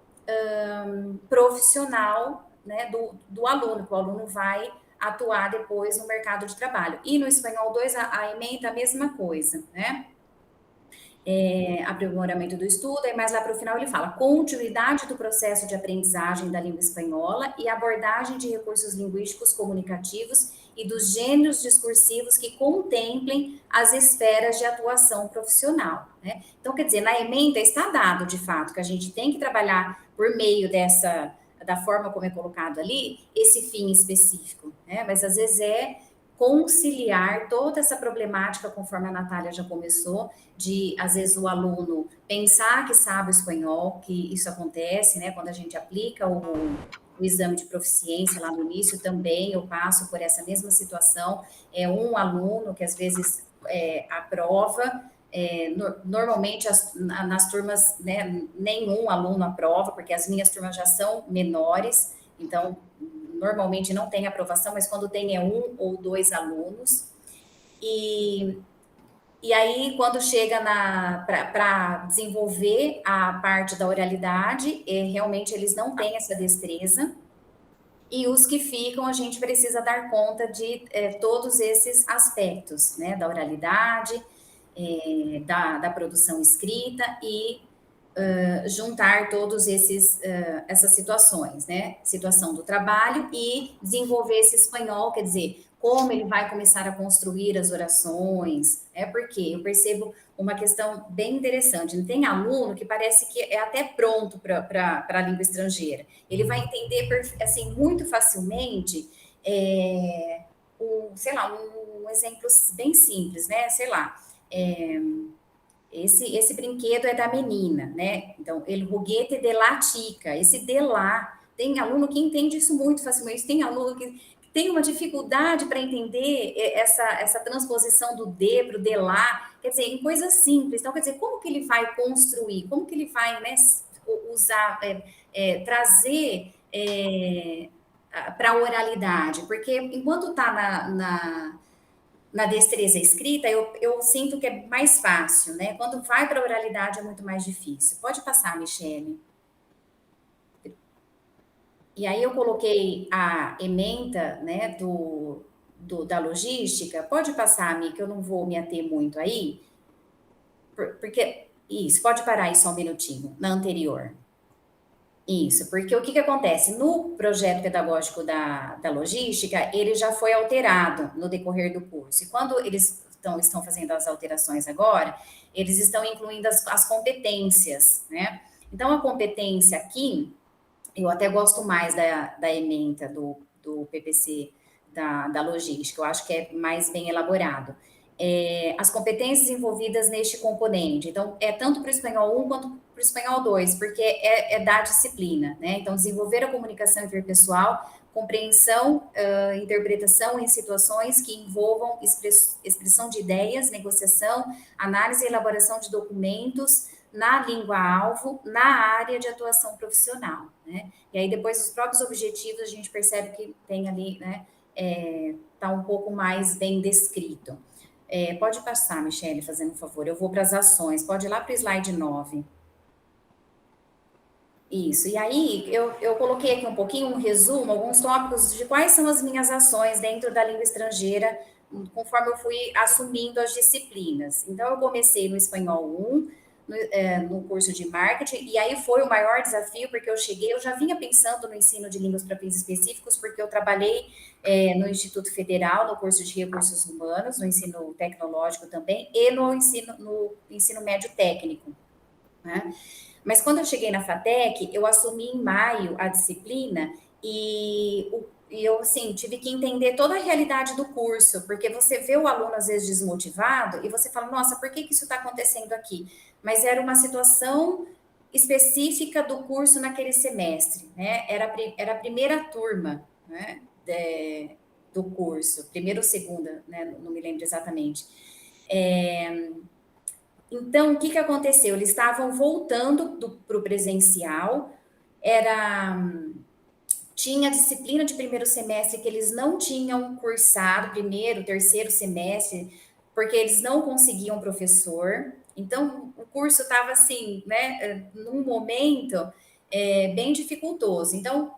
profissional, né, do aluno, que o aluno vai atuar depois no mercado de trabalho. E no espanhol 2, a ementa a mesma coisa, né? aprimoramento do estudo, e mais lá para o final ele fala continuidade do processo de aprendizagem da língua espanhola e abordagem de recursos linguísticos comunicativos e dos gêneros discursivos que contemplem as esferas de atuação profissional, né? Então, quer dizer, na ementa está dado, de fato, que a gente tem que trabalhar por meio da forma como é colocado ali, esse fim específico, né? Mas às vezes conciliar toda essa problemática, conforme a Natália já começou, de, às vezes, o aluno pensar que sabe o espanhol, que isso acontece, né, quando a gente aplica o exame de proficiência lá no início, também eu passo por essa mesma situação, um aluno que, às vezes, aprova, normalmente nas turmas, né, nenhum aluno aprova, porque as minhas turmas já são menores, então, normalmente não tem aprovação, mas quando tem um ou dois alunos. E aí, quando chega para desenvolver a parte da oralidade, realmente eles não têm essa destreza. E os que ficam, a gente precisa dar conta de todos esses aspectos, né? Da oralidade, da produção escrita e juntar todos essas situações, né? Situação do trabalho e desenvolver esse espanhol, quer dizer, como ele vai começar a construir as orações, porque eu percebo uma questão bem interessante. Tem aluno que parece que é até pronto para a língua estrangeira. Ele vai entender assim muito facilmente, sei lá, um exemplo bem simples, né? Sei lá. Esse brinquedo é da menina, né? Então, el juguete de la chica. Esse de lá, tem aluno que entende isso muito facilmente, tem aluno que tem uma dificuldade para entender essa transposição do de para o de lá, quer dizer, em coisas simples. Então, quer dizer, como que ele vai construir? Como que ele vai, né, usar, trazer para a oralidade? Porque enquanto está na destreza escrita, eu sinto que é mais fácil, né? Quando vai para a oralidade é muito mais difícil. Pode passar, Michele. E aí eu coloquei a ementa, né, da logística. Pode passar, Mi, que eu não vou me ater muito aí. Porque, isso, pode parar aí só um minutinho, na anterior. Isso, porque o que acontece? No projeto pedagógico da logística, ele já foi alterado no decorrer do curso. E quando eles estão fazendo as alterações agora, eles estão incluindo as competências, né? Então, a competência aqui, eu até gosto mais da ementa do PPC da logística, eu acho que é mais bem elaborado. As competências envolvidas neste componente. Então, tanto para o espanhol 1 quanto para o espanhol 2, porque é da disciplina, né? Então, desenvolver a comunicação interpessoal, compreensão, interpretação em situações que envolvam expressão de ideias, negociação, análise e elaboração de documentos na língua-alvo, na área de atuação profissional, né? E aí, depois, os próprios objetivos, a gente percebe que tem ali, né? Tá um pouco mais bem descrito. Pode passar, Michele, fazendo um favor. Eu vou para as ações. Pode ir lá para o slide 9. Isso. E aí, eu coloquei aqui um pouquinho, um resumo, alguns tópicos de quais são as minhas ações dentro da língua estrangeira, conforme eu fui assumindo as disciplinas. Então, eu comecei no espanhol 1, no curso de marketing, e aí foi o maior desafio, porque eu já vinha pensando no ensino de línguas para fins específicos, porque eu trabalhei no Instituto Federal, no curso de recursos humanos, no ensino tecnológico também, e no ensino médio técnico, né? Mas quando eu cheguei na FATEC, eu assumi em maio a disciplina e eu, assim, tive que entender toda a realidade do curso, porque você vê o aluno, às vezes, desmotivado e você fala, nossa, por que isso está acontecendo aqui? Mas era uma situação específica do curso naquele semestre, né? Era a primeira turma, né, do curso, primeira ou segunda, né? Não me lembro exatamente. Então, o que aconteceu? Eles estavam voltando para o presencial, tinha disciplina de primeiro semestre que eles não tinham cursado, primeiro, terceiro semestre, porque eles não conseguiam professor. Então, o curso estava assim, né, num momento bem dificultoso. Então,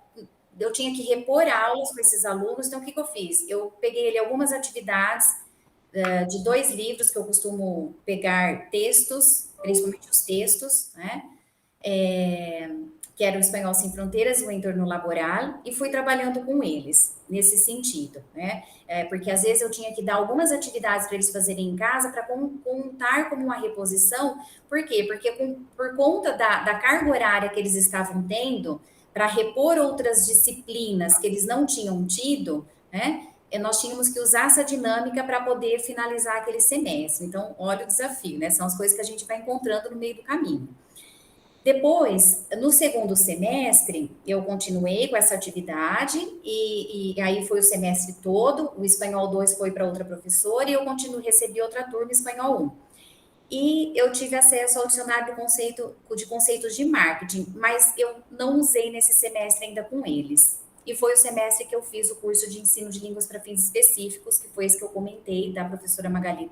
eu tinha que repor aulas com esses alunos. Então, o que eu fiz? Eu peguei ali algumas atividades de 2 livros que eu costumo pegar textos, principalmente os textos, né? Que era o Espanhol Sem Fronteiras e o Entorno Laboral, e fui trabalhando com eles nesse sentido, né? Porque às vezes eu tinha que dar algumas atividades para eles fazerem em casa para contar como uma reposição. Por quê? Porque por conta da carga horária que eles estavam tendo, para repor outras disciplinas que eles não tinham tido, né? Nós tínhamos que usar essa dinâmica para poder finalizar aquele semestre. Então, olha o desafio, né? São as coisas que a gente vai encontrando no meio do caminho. Depois, no segundo semestre, eu continuei com essa atividade e aí foi o semestre todo, o Espanhol 2 foi para outra professora e eu recebi outra turma Espanhol 1. E eu tive acesso ao dicionário de conceitos de marketing, mas eu não usei nesse semestre ainda com eles. E foi o semestre que eu fiz o curso de ensino de línguas para fins específicos, que foi esse que eu comentei, da professora Magali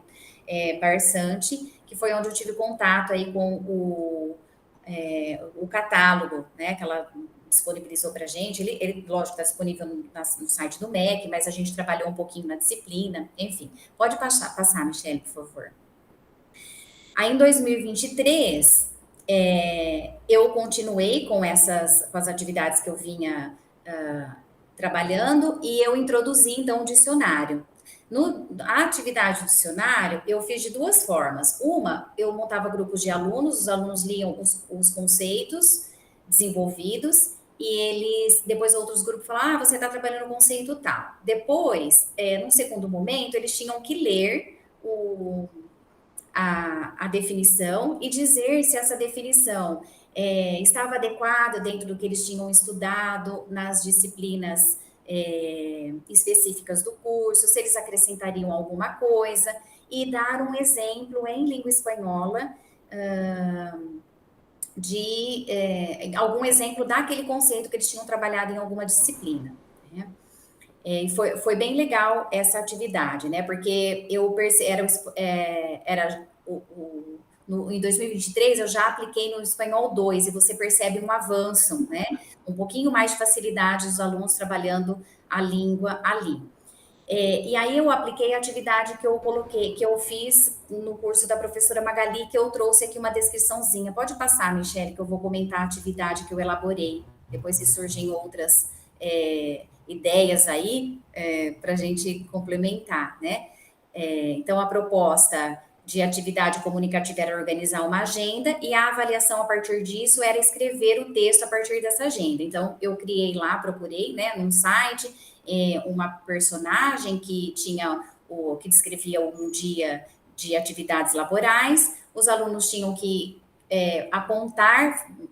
Barsante, que foi onde eu tive contato aí com o catálogo, né, que ela disponibilizou para a gente. Ele, lógico, está disponível no site do MEC, mas a gente trabalhou um pouquinho na disciplina, enfim. Pode passar, Michele, por favor. Aí, em 2023, eu continuei com as atividades que eu vinha trabalhando e eu introduzi, então, o dicionário. A atividade do dicionário, eu fiz de 2 formas. Uma, eu montava grupos de alunos, os alunos liam os conceitos desenvolvidos e depois outros grupos falavam, você está trabalhando o conceito tal. Depois, num segundo momento, eles tinham que ler a definição e dizer se essa definição estava adequada dentro do que eles tinham estudado nas disciplinas específicas do curso, se eles acrescentariam alguma coisa, e dar um exemplo em língua espanhola de algum exemplo daquele conceito que eles tinham trabalhado em alguma disciplina, né? E foi bem legal essa atividade, né? Porque eu em 2023 eu já apliquei no Espanhol 2 e você percebe um avanço, né? Um pouquinho mais de facilidade dos alunos trabalhando a língua ali. E aí eu apliquei a atividade que eu fiz no curso da professora Magali, que eu trouxe aqui uma descriçãozinha. Pode passar, Michele, que eu vou comentar a atividade que eu elaborei. Depois se surgem outras ideias aí para a gente complementar, né? Então, a proposta de atividade comunicativa era organizar uma agenda e a avaliação a partir disso era escrever o texto a partir dessa agenda. Então, eu criei lá, procurei, né, num site, uma personagem que que descrevia um dia de atividades laborais, os alunos tinham que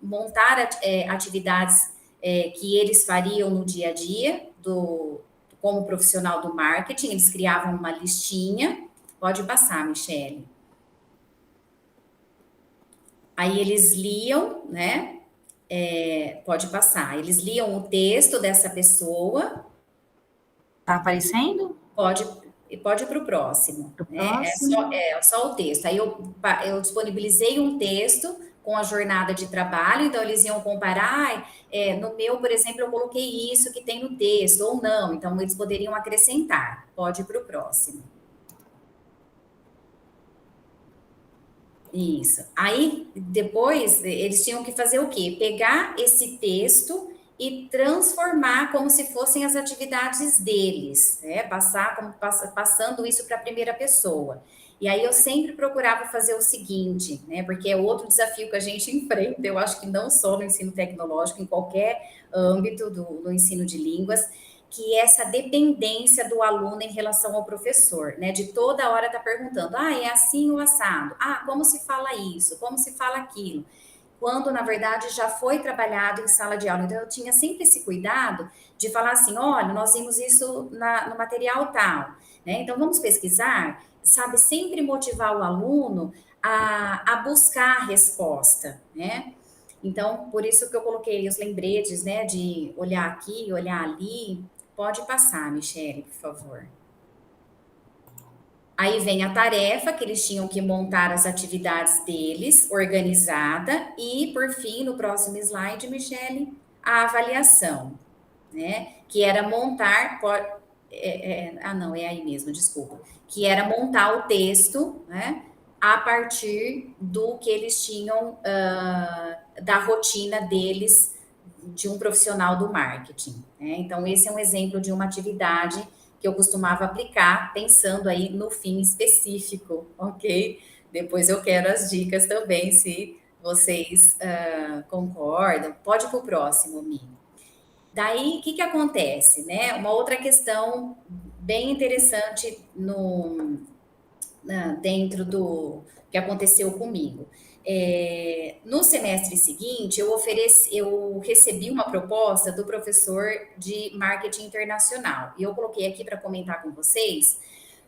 montar atividades que eles fariam no dia a dia, como profissional do marketing, eles criavam uma listinha. Pode passar, Michele. Aí eles liam, né? Pode passar. Eles liam o texto dessa pessoa. Tá aparecendo? Pode ir para o próximo. Né? É só o texto. Aí eu disponibilizei um texto com a jornada de trabalho, então eles iam comparar, no meu, por exemplo, eu coloquei isso que tem no texto, ou não, então eles poderiam acrescentar. Pode ir para o próximo. Isso. Aí, depois, eles tinham que fazer o quê? Pegar esse texto e transformar como se fossem as atividades deles, né? Passando isso para a primeira pessoa. E aí eu sempre procurava fazer o seguinte, né? Porque é outro desafio que a gente enfrenta, eu acho que não só no ensino tecnológico, em qualquer âmbito do ensino de línguas, que é essa dependência do aluno em relação ao professor, né? De toda hora estar perguntando, é assim o assado? Como se fala isso? Como se fala aquilo? Quando, na verdade, já foi trabalhado em sala de aula. Então, eu tinha sempre esse cuidado de falar assim, olha, nós vimos isso no material tal, né? Então, vamos pesquisar, sabe? Sempre motivar o aluno a buscar a resposta, né? Então, por isso que eu coloquei os lembretes, né? De olhar aqui, olhar ali. Pode passar, Michele, por favor. Aí vem a tarefa, que eles tinham que montar as atividades deles, organizada, e, por fim, no próximo slide, Michele, a avaliação, né? Que era montar, Não, é aí mesmo, desculpa. Que era montar o texto, né, a partir do que eles tinham, da rotina deles, de um profissional do marketing, né? Então, esse é um exemplo de uma atividade que eu costumava aplicar, pensando aí no fim específico, ok? Depois eu quero as dicas também, se vocês concordam. Pode ir para o próximo, Mi. Daí, o que acontece, né? Uma outra questão bem interessante dentro do que aconteceu comigo. No semestre seguinte, eu recebi uma proposta do professor de marketing internacional. E eu coloquei aqui para comentar com vocês.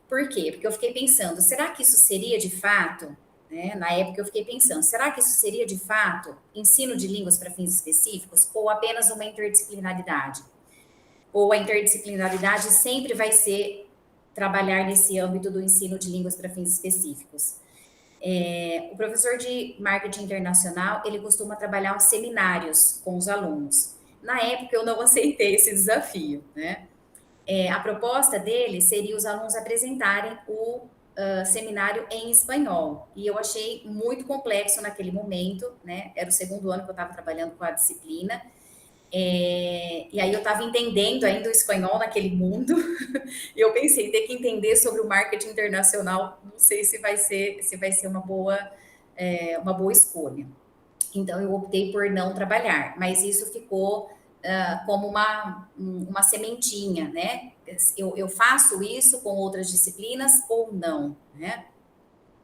Por quê? Porque eu fiquei pensando, será que isso seria de fato, né? Na época eu fiquei pensando, será que isso seria de fato ensino de línguas para fins específicos ou apenas uma interdisciplinaridade? Ou a interdisciplinaridade sempre vai ser trabalhar nesse âmbito do ensino de línguas para fins específicos? O professor de marketing internacional, ele costuma trabalhar os seminários com os alunos. Na época, eu não aceitei esse desafio, né? A proposta dele seria os alunos apresentarem o seminário em espanhol. E eu achei muito complexo naquele momento, né? Era o segundo ano que eu estava trabalhando com a disciplina. E aí eu estava entendendo ainda o espanhol naquele mundo, e eu pensei, ter que entender sobre o marketing internacional, não sei se vai ser uma boa escolha. Então eu optei por não trabalhar, mas isso ficou como uma sementinha, né? Eu faço isso com outras disciplinas ou não, né?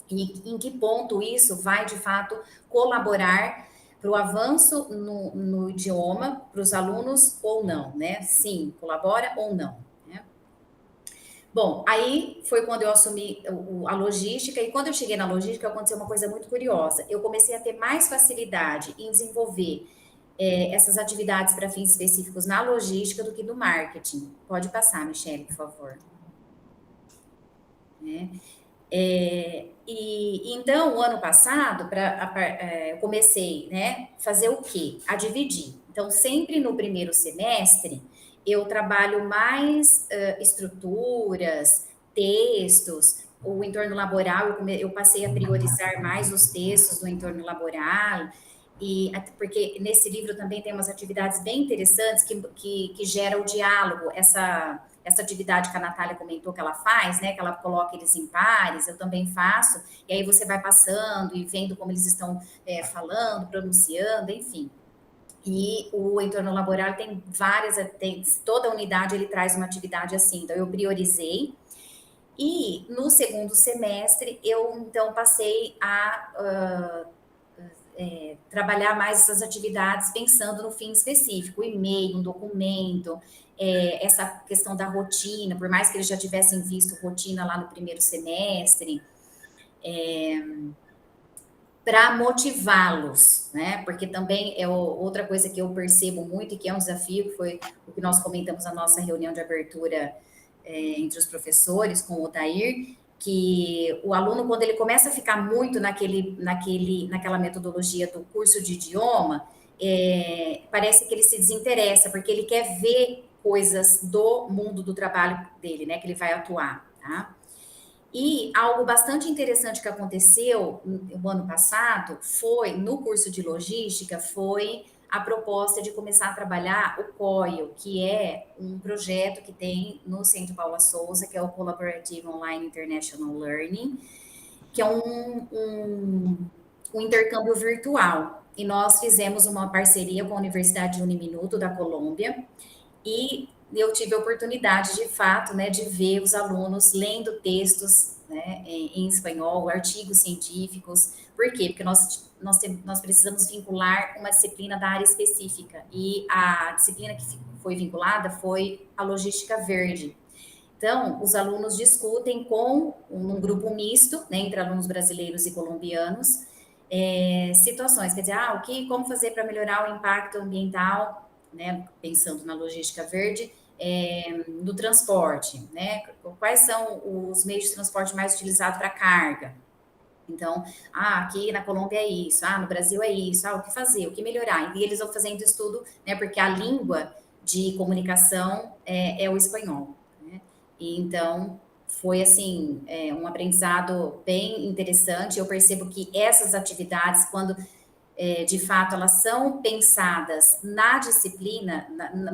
E em que ponto isso vai, de fato, colaborar para o avanço no idioma, para os alunos ou não, né? Sim, colabora ou não, né? Bom, aí foi quando eu assumi a logística, e quando eu cheguei na logística, aconteceu uma coisa muito curiosa. Eu comecei a ter mais facilidade em desenvolver essas atividades para fins específicos na logística do que no marketing. Pode passar, Michele, por favor. Né? E então, o ano passado, eu comecei, né, fazer o quê? A dividir. Então, sempre no primeiro semestre, eu trabalho mais estruturas, textos, o entorno laboral, eu passei a priorizar mais os textos do entorno laboral, porque nesse livro também tem umas atividades bem interessantes que geram o diálogo, essa atividade que a Natália comentou que ela faz, né, que ela coloca eles em pares, eu também faço, e aí você vai passando e vendo como eles estão falando, pronunciando, enfim. E o entorno laboral tem toda unidade ele traz uma atividade assim, então eu priorizei, e no segundo semestre eu então passei a trabalhar mais essas atividades pensando no fim específico, e-mail, um documento, essa questão da rotina, por mais que eles já tivessem visto rotina lá no primeiro semestre, para motivá-los, né? Porque também é outra coisa que eu percebo muito e que é um desafio, que foi o que nós comentamos na nossa reunião de abertura entre os professores com o Odair, que o aluno, quando ele começa a ficar muito naquela metodologia do curso de idioma, parece que ele se desinteressa, porque ele quer ver coisas do mundo do trabalho dele, né, que ele vai atuar, tá? E algo bastante interessante que aconteceu no ano passado no curso de logística, foi a proposta de começar a trabalhar o COIL, que é um projeto que tem no Centro Paula Souza, que é o Collaborative Online International Learning, que é um intercâmbio virtual. E nós fizemos uma parceria com a Universidade de Uniminuto da Colômbia, e eu tive a oportunidade, de fato, né, de ver os alunos lendo textos, né, em espanhol, artigos científicos. Por quê? Porque nós precisamos vincular uma disciplina da área específica, e a disciplina que foi vinculada foi a logística verde. Então, os alunos discutem com um grupo misto, né, entre alunos brasileiros e colombianos, situações, quer dizer, como fazer para melhorar o impacto ambiental, né, pensando na logística verde, do transporte, né? Quais são os meios de transporte mais utilizados para carga? Então, aqui na Colômbia é isso, no Brasil é isso, o que fazer, o que melhorar? E eles vão fazendo estudo, né? Porque a língua de comunicação é o espanhol, né? E então foi assim um aprendizado bem interessante. Eu percebo que essas atividades, quando de fato elas são pensadas na disciplina,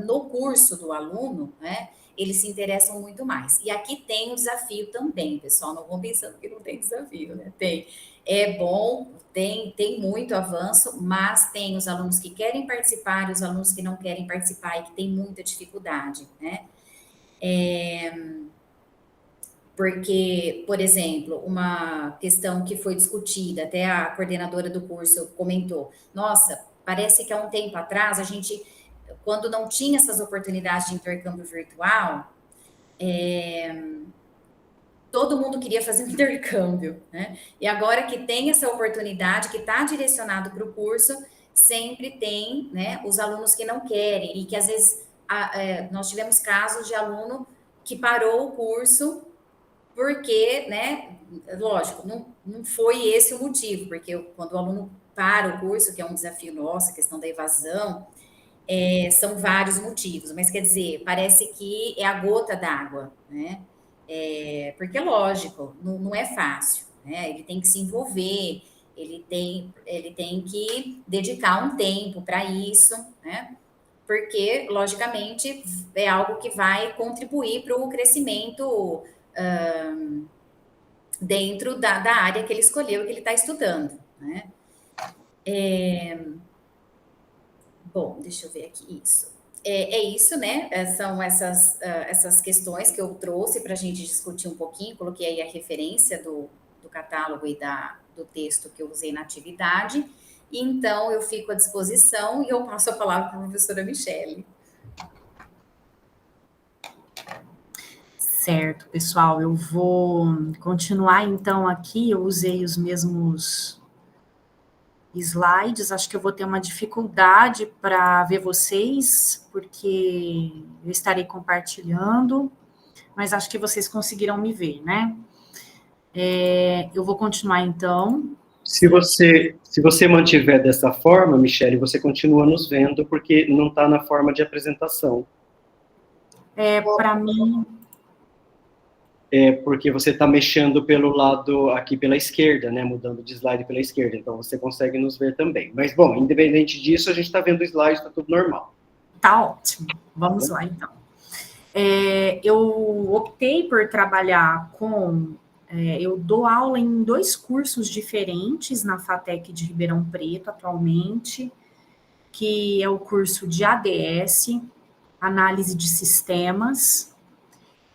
no curso do aluno, né, eles se interessam muito mais. E aqui tem um desafio também, pessoal, não vão pensando que não tem desafio, né? Tem. É bom, tem muito avanço, mas tem os alunos que querem participar e os alunos que não querem participar e que têm muita dificuldade, né? Porque, por exemplo, uma questão que foi discutida, até a coordenadora do curso comentou, nossa, parece que há um tempo atrás, a gente, quando não tinha essas oportunidades de intercâmbio virtual, todo mundo queria fazer um intercâmbio, né? E agora que tem essa oportunidade, que está direcionado para o curso, sempre tem, né, os alunos que não querem, e que às vezes nós tivemos casos de aluno que parou o curso porque, né, lógico, não foi esse o motivo, porque quando o aluno para o curso, que é um desafio nosso, a questão da evasão, são vários motivos, mas quer dizer, parece que é a gota d'água, né? Porque, lógico, não é fácil, né? Ele tem que se envolver, ele tem que dedicar um tempo para isso, né? Porque, logicamente, é algo que vai contribuir para o crescimento dentro da área que ele escolheu, que ele está estudando, né? Bom, deixa eu ver aqui isso. É isso, né? São essas questões que eu trouxe para a gente discutir um pouquinho. Coloquei aí a referência do catálogo e do texto que eu usei na atividade. Então, eu fico à disposição e eu passo a palavra para a professora Michele. Certo, pessoal, eu vou continuar então aqui, eu usei os mesmos slides, acho que eu vou ter uma dificuldade para ver vocês, porque eu estarei compartilhando, mas acho que vocês conseguirão me ver, né? Eu vou continuar então. Se você mantiver dessa forma, Michele, você continua nos vendo, porque não está na forma de apresentação. Para mim... Porque você está mexendo pelo lado, aqui pela esquerda, né, mudando de slide pela esquerda, então você consegue nos ver também. Mas, bom, independente disso, a gente está vendo o slide, está tudo normal. Tá ótimo, vamos lá, então. Eu optei por trabalhar com... eu dou aula em 2 cursos diferentes na FATEC de Ribeirão Preto, atualmente, que é o curso de ADS, Análise de Sistemas,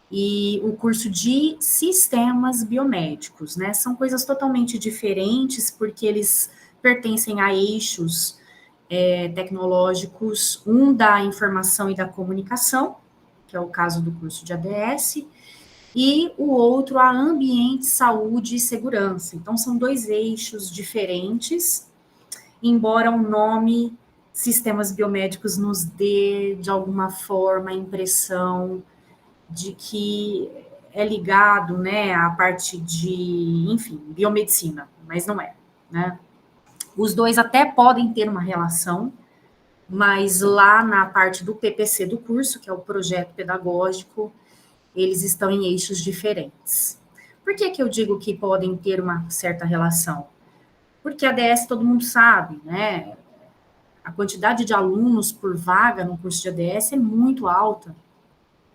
e o curso de Sistemas Biomédicos, né? São coisas totalmente diferentes, porque eles pertencem a eixos tecnológicos, um da informação e da comunicação, que é o caso do curso de ADS, e o outro a ambiente, saúde e segurança. Então, são 2 eixos diferentes, embora o nome Sistemas Biomédicos nos dê, de alguma forma, a impressão de que é ligado, né, à parte de, enfim, biomedicina, mas não é, né? Os 2 até podem ter uma relação, mas lá na parte do PPC do curso, que é o projeto pedagógico, eles estão em eixos diferentes. Por que eu digo que podem ter uma certa relação? Porque a ADS todo mundo sabe, né? A quantidade de alunos por vaga no curso de ADS é muito alta,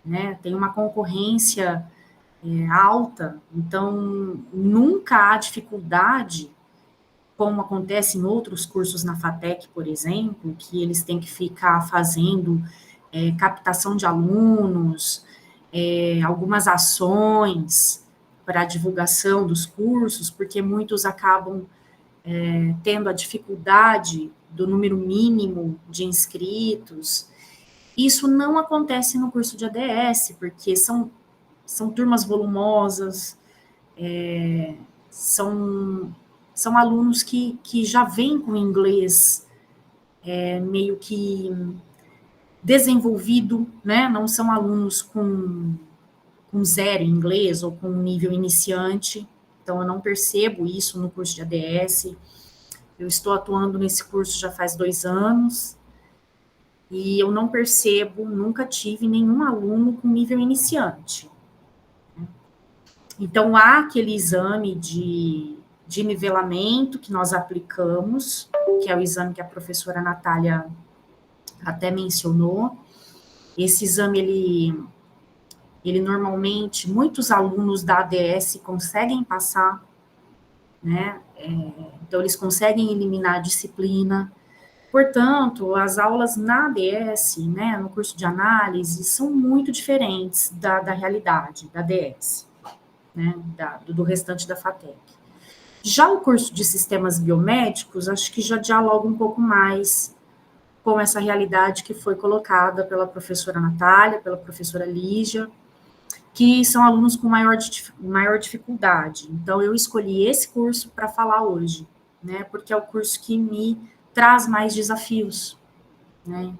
né? Tem uma concorrência alta, então nunca há dificuldade, como acontece em outros cursos na FATEC, por exemplo, que eles têm que ficar fazendo captação de alunos, algumas ações para a divulgação dos cursos, porque muitos acabam tendo a dificuldade do número mínimo de inscritos. Isso não acontece no curso de ADS, porque são turmas volumosas, são alunos que já vêm com inglês meio que desenvolvido, né? Não são alunos com 0 em inglês ou com nível iniciante, então eu não percebo isso no curso de ADS. Eu estou atuando nesse curso já faz 2 anos, e eu não percebo, nunca tive nenhum aluno com nível iniciante. Então, há aquele exame de nivelamento que nós aplicamos, que é o exame que a professora Natália até mencionou. Esse exame, ele normalmente, muitos alunos da ADS conseguem passar, né? Então, eles conseguem eliminar a disciplina. Portanto, as aulas na ADS, né, no curso de análise, são muito diferentes da realidade da ADS, né, do restante da FATEC. Já o curso de sistemas biomédicos, acho que já dialoga um pouco mais com essa realidade que foi colocada pela professora Natália, pela professora Lígia, que são alunos com maior dificuldade. Então, eu escolhi esse curso para falar hoje, né, porque é o curso que me traz mais desafios, né.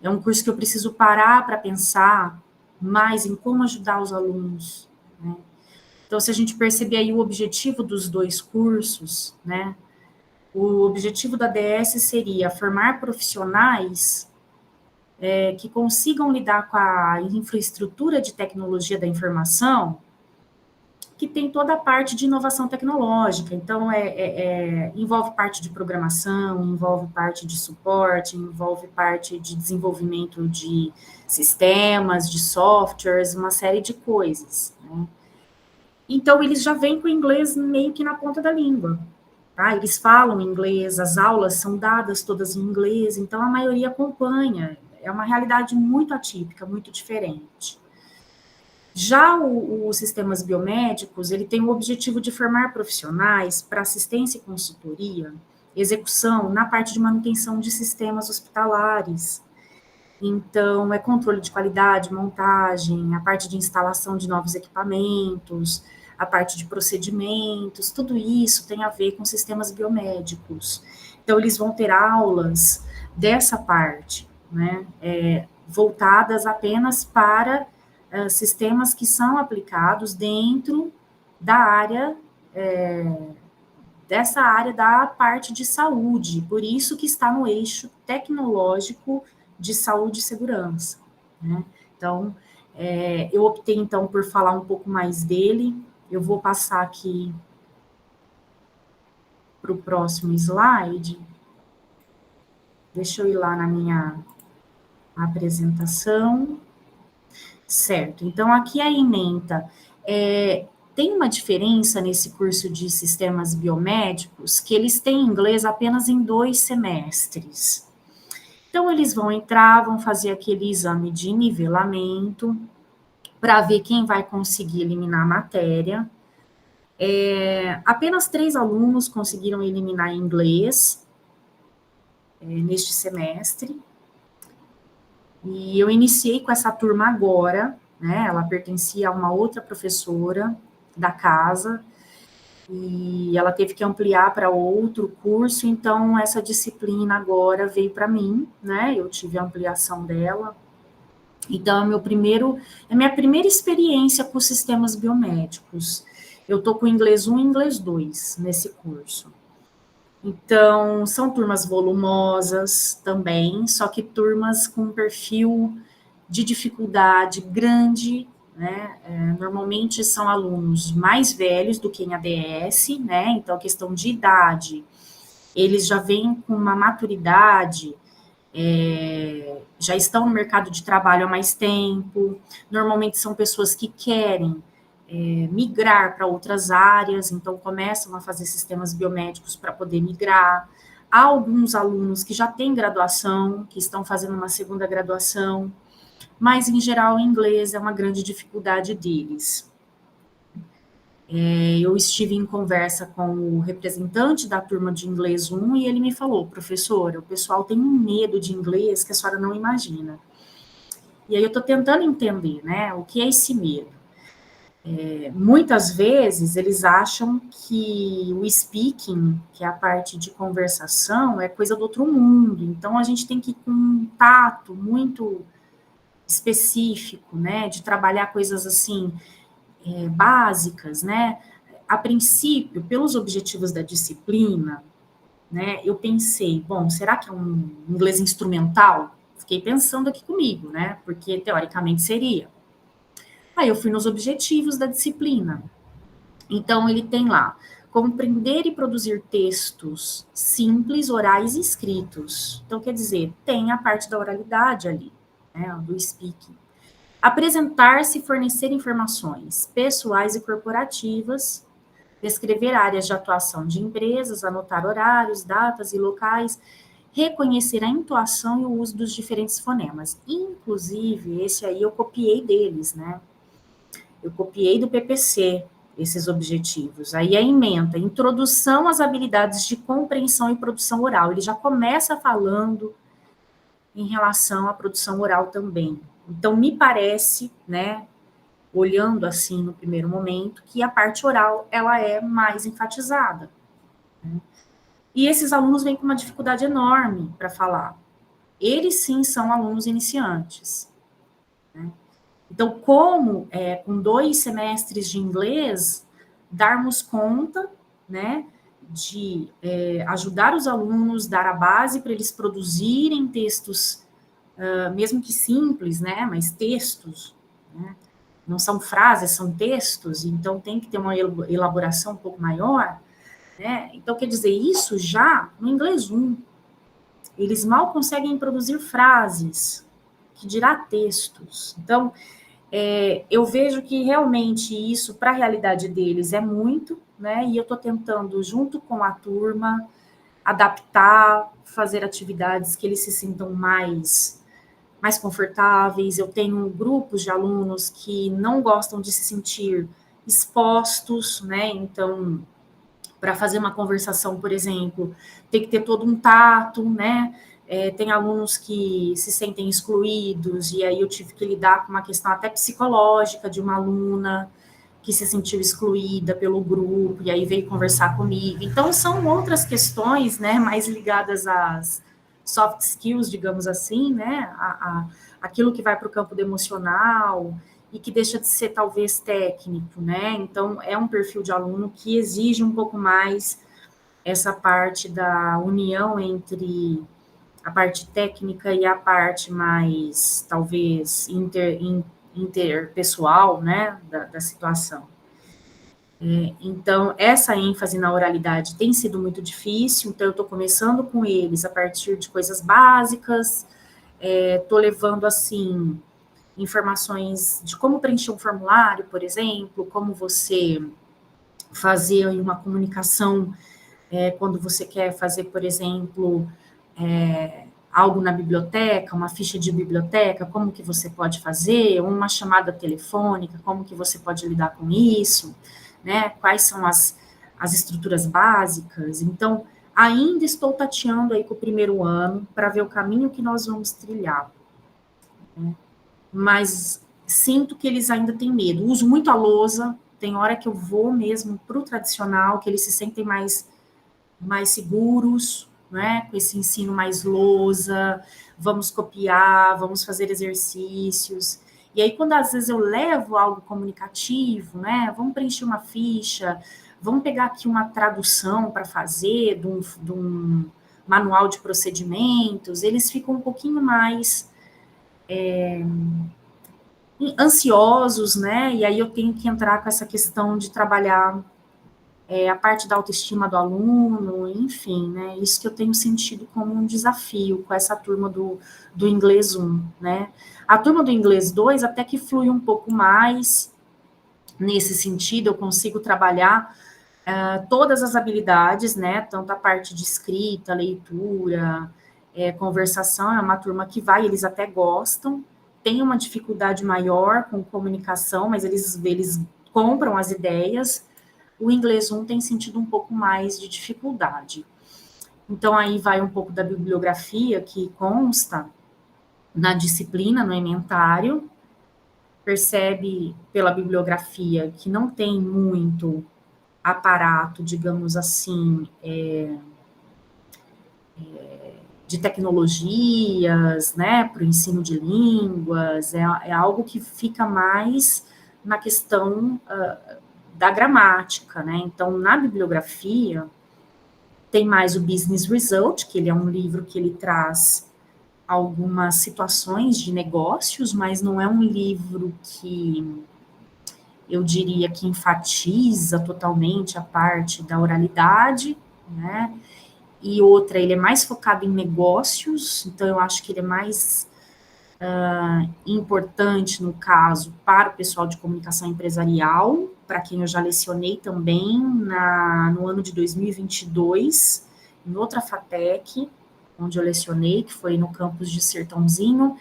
É um curso que eu preciso parar para pensar mais em como ajudar os alunos, né. Então, se a gente perceber aí o objetivo dos dois cursos, né, o objetivo da DS seria formar profissionais que consigam lidar com a infraestrutura de tecnologia da informação, que tem toda a parte de inovação tecnológica. Então, envolve parte de programação, envolve parte de suporte, envolve parte de desenvolvimento de sistemas, de softwares, uma série de coisas, né? Então, eles já vêm com o inglês meio que na ponta da língua, tá? Eles falam inglês, as aulas são dadas todas em inglês, então a maioria acompanha. É uma realidade muito atípica, muito diferente. Já os sistemas biomédicos, ele tem o objetivo de formar profissionais para assistência e consultoria, execução na parte de manutenção de sistemas hospitalares. Então, é controle de qualidade, montagem, a parte de instalação de novos equipamentos, a parte de procedimentos, tudo isso tem a ver com sistemas biomédicos. Então, eles vão ter aulas dessa parte, né, voltadas apenas para sistemas que são aplicados dentro da área, dessa área da parte de saúde, por isso que está no eixo tecnológico de saúde e segurança, né? Então, eu optei, então, por falar um pouco mais dele. Eu vou passar aqui para o próximo slide. Deixa eu ir lá na minha apresentação. Certo, então aqui a ementa tem uma diferença nesse curso de sistemas biomédicos, que eles têm inglês apenas em 2 semestres. Então, eles vão entrar, vão fazer aquele exame de nivelamento, para ver quem vai conseguir eliminar a matéria. Apenas 3 alunos conseguiram eliminar inglês neste semestre. E eu iniciei com essa turma agora, né? Ela pertencia a uma outra professora da casa, e ela teve que ampliar para outro curso, então essa disciplina agora veio para mim, né? Eu tive a ampliação dela. Então, é minha primeira experiência com sistemas biomédicos. Eu estou com inglês 1 e inglês 2 nesse curso. Então, são turmas volumosas também, só que turmas com um perfil de dificuldade grande, né? Normalmente são alunos mais velhos do que em ADS, né? Então, questão de idade, eles já vêm com uma maturidade, já estão no mercado de trabalho há mais tempo, normalmente são pessoas que querem migrar para outras áreas, então começam a fazer sistemas biomédicos para poder migrar. Há alguns alunos que já têm graduação, que estão fazendo uma segunda graduação, mas, em geral, o inglês é uma grande dificuldade deles. Eu estive em conversa com o representante da turma de inglês 1 e ele me falou: professora, o pessoal tem um medo de inglês que a senhora não imagina. E aí eu estou tentando entender, né, o que é esse medo. Muitas vezes eles acham que o speaking, que é a parte de conversação, é coisa do outro mundo. Então, a gente tem que ir com um tato muito específico, né, de trabalhar coisas assim, básicas, né. A princípio, pelos objetivos da disciplina, né, eu pensei, bom, será que é um inglês instrumental? Fiquei pensando aqui comigo, né, porque teoricamente seria. Aí eu fui nos objetivos da disciplina. Então, ele tem lá, compreender e produzir textos simples, orais e escritos. Então, quer dizer, tem a parte da oralidade ali, né, do speaking. Apresentar-se e fornecer informações pessoais e corporativas, descrever áreas de atuação de empresas, anotar horários, datas e locais, reconhecer a entoação e o uso dos diferentes fonemas. Inclusive, esse aí eu copiei deles, né? Eu copiei do PPC esses objetivos. Aí a ementa, introdução às habilidades de compreensão e produção oral. Ele já começa falando em relação à produção oral também. Então, me parece, né, olhando assim no primeiro momento, que a parte oral, ela é mais enfatizada. Né? E esses alunos vêm com uma dificuldade enorme para falar. Eles, sim, são alunos iniciantes. Né? Então, como com 2 semestres de inglês, darmos conta, né, de ajudar os alunos, dar a base para eles produzirem textos, mesmo que simples, né, mas textos, né, não são frases, são textos, então tem que ter uma elaboração um pouco maior, né, então quer dizer, isso já no inglês 1, eles mal conseguem produzir frases, que dirá textos, então eu vejo que realmente isso, para a realidade deles, é muito, né? E eu estou tentando, junto com a turma, adaptar, fazer atividades que eles se sintam mais confortáveis. Eu tenho grupos de alunos que não gostam de se sentir expostos, né? Então, para fazer uma conversação, por exemplo, tem que ter todo um tato, né? Tem alunos que se sentem excluídos, e aí eu tive que lidar com uma questão até psicológica de uma aluna que se sentiu excluída pelo grupo, e aí veio conversar comigo. Então, são outras questões, né, mais ligadas às soft skills, digamos assim, né, aquilo que vai para o campo do emocional, e que deixa de ser, talvez, técnico, né, então, é um perfil de aluno que exige um pouco mais essa parte da união entre a parte técnica e a parte mais, talvez, interpessoal, né, da situação. Então, essa ênfase na oralidade tem sido muito difícil, então eu estou começando com eles a partir de coisas básicas, estou levando, assim, informações de como preencher um formulário, por exemplo, como você fazer uma comunicação quando você quer fazer, por exemplo, algo na biblioteca, uma ficha de biblioteca, como que você pode fazer, uma chamada telefônica, como que você pode lidar com isso, né? Quais são as estruturas básicas. Então, ainda estou tateando aí com o primeiro ano para ver o caminho que nós vamos trilhar. Né? Mas sinto que eles ainda têm medo. Uso muito a lousa, tem hora que eu vou mesmo para o tradicional, que eles se sentem mais seguros, né, com esse ensino mais lousa, vamos copiar, vamos fazer exercícios. E aí, quando às vezes eu levo algo comunicativo, né, vamos preencher uma ficha, vamos pegar aqui uma tradução para fazer de um manual de procedimentos, eles ficam um pouquinho mais ansiosos, né, e aí eu tenho que entrar com essa questão de trabalhar a parte da autoestima do aluno, enfim, né, isso que eu tenho sentido como um desafio com essa turma do inglês 1, né. A turma do inglês 2 até que flui um pouco mais nesse sentido, eu consigo trabalhar todas as habilidades, né, tanto a parte de escrita, leitura, conversação, é uma turma que vai, eles até gostam, tem uma dificuldade maior com comunicação, mas eles compram as ideias. O inglês 1 tem sentido um pouco mais de dificuldade. Então, aí vai um pouco da bibliografia que consta na disciplina, no ementário. Percebe pela bibliografia que não tem muito aparato, digamos assim, de tecnologias, né, para o ensino de línguas, é algo que fica mais na questão da gramática, né? Então, na bibliografia, tem mais o Business Result, que ele é um livro que ele traz algumas situações de negócios, mas não é um livro que eu diria que enfatiza totalmente a parte da oralidade, né? E outra, ele é mais focado em negócios, então eu acho que ele é mais importante, no caso, para o pessoal de comunicação empresarial, para quem eu já lecionei também no ano de 2022, em outra FATEC, onde eu lecionei, que foi no campus de Sertãozinho,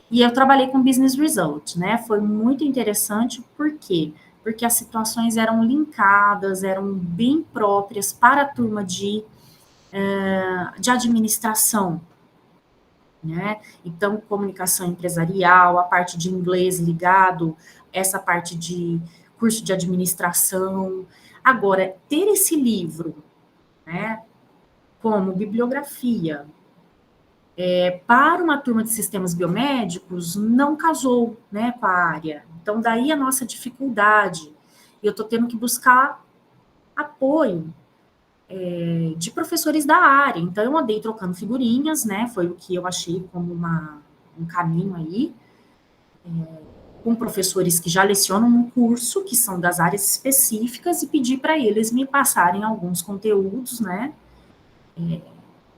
e eu trabalhei com Business Result, né? Foi muito interessante, por quê? Porque as situações eram linkadas, eram bem próprias para a turma de administração, né? Então, comunicação empresarial, a parte de inglês ligado, essa parte de curso de administração. Agora, ter esse livro, né, como bibliografia, para uma turma de sistemas biomédicos, não casou, né, com a área. Então, daí a nossa dificuldade. Eu estou tendo que buscar apoio de professores da área. Então, eu andei trocando figurinhas, né, foi o que eu achei como um caminho aí, com professores que já lecionam um curso, que são das áreas específicas, e pedi para eles me passarem alguns conteúdos, né,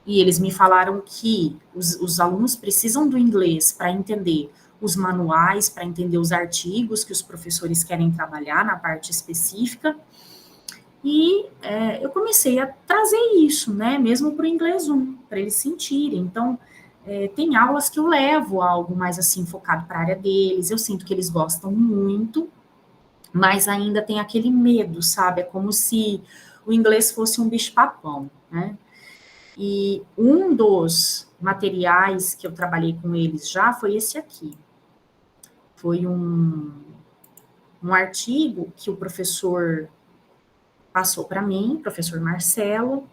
e eles me falaram que os alunos precisam do inglês para entender os manuais, para entender os artigos que os professores querem trabalhar na parte específica, e eu comecei a trazer isso, né, mesmo para o inglês 1, para eles sentirem. Então, tem aulas que eu levo algo mais assim, focado para a área deles, eu sinto que eles gostam muito, mas ainda tem aquele medo, sabe? É como se o inglês fosse um bicho-papão, né? E um dos materiais que eu trabalhei com eles já foi esse aqui. Foi um artigo que o professor passou para mim, professor Marcelo,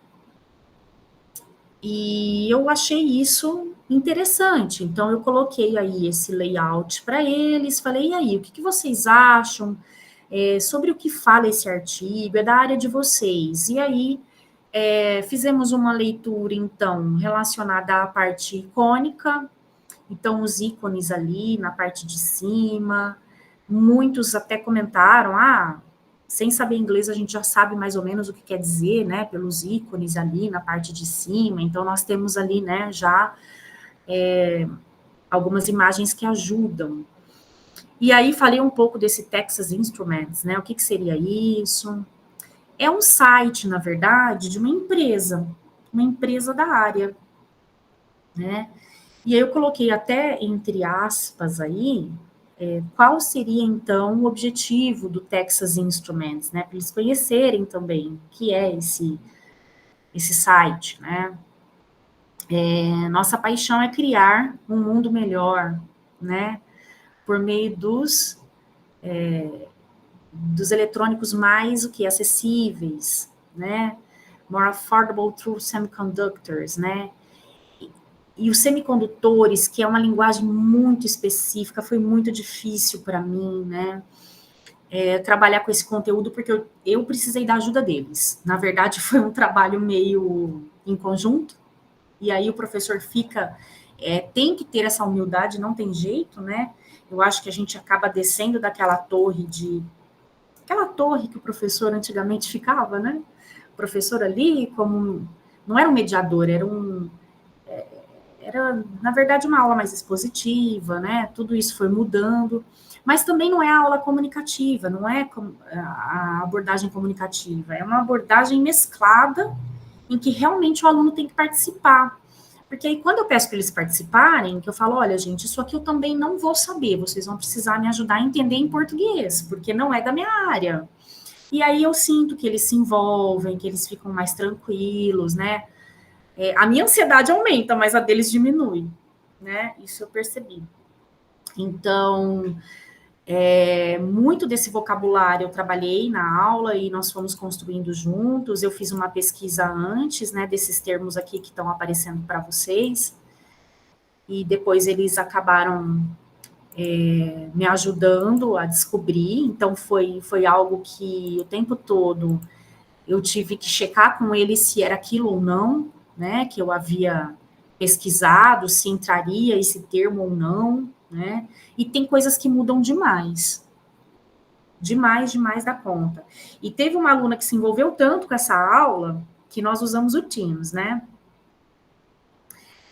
e eu achei isso interessante. Então, eu coloquei aí esse layout para eles, falei, e aí, o que vocês acham sobre o que fala esse artigo? É da área de vocês. E aí, fizemos uma leitura, então, relacionada à parte icônica, então, os ícones ali na parte de cima, muitos até comentaram, sem saber inglês a gente já sabe mais ou menos o que quer dizer, né, pelos ícones ali na parte de cima, então nós temos ali, né, já algumas imagens que ajudam. E aí falei um pouco desse Texas Instruments, né, o que seria isso? É um site, na verdade, de uma empresa da área, né, e aí eu coloquei até entre aspas aí, qual seria, então, o objetivo do Texas Instruments, né, para eles conhecerem também o que é esse site, né. Nossa paixão é criar um mundo melhor, né, por meio dos eletrônicos mais acessíveis, né, more affordable through semiconductors, né, e os semicondutores, que é uma linguagem muito específica, foi muito difícil para mim, né, trabalhar com esse conteúdo, porque eu precisei da ajuda deles. Na verdade, foi um trabalho meio em conjunto, e aí o professor tem que ter essa humildade, não tem jeito, né? Eu acho que a gente acaba descendo daquela torre que o professor antigamente ficava, né? O professor ali, não era um mediador, era, na verdade, uma aula mais expositiva, né? Tudo isso foi mudando, mas também não é a aula comunicativa, não é a abordagem comunicativa, é uma abordagem mesclada em que realmente o aluno tem que participar. Porque aí, quando eu peço para eles participarem, que eu falo, olha, gente, isso aqui eu também não vou saber, vocês vão precisar me ajudar a entender em português, porque não é da minha área. E aí eu sinto que eles se envolvem, que eles ficam mais tranquilos, né? A minha ansiedade aumenta, mas a deles diminui, né? Isso eu percebi. Então, muito desse vocabulário eu trabalhei na aula e nós fomos construindo juntos. Eu fiz uma pesquisa antes, né, desses termos aqui que estão aparecendo para vocês, e depois eles acabaram me ajudando a descobrir. Então, foi algo que o tempo todo eu tive que checar com eles se era aquilo ou não, né, que eu havia pesquisado, se entraria esse termo ou não, né, e tem coisas que mudam demais, demais da conta. E teve uma aluna que se envolveu tanto com essa aula, que nós usamos o Teams, né?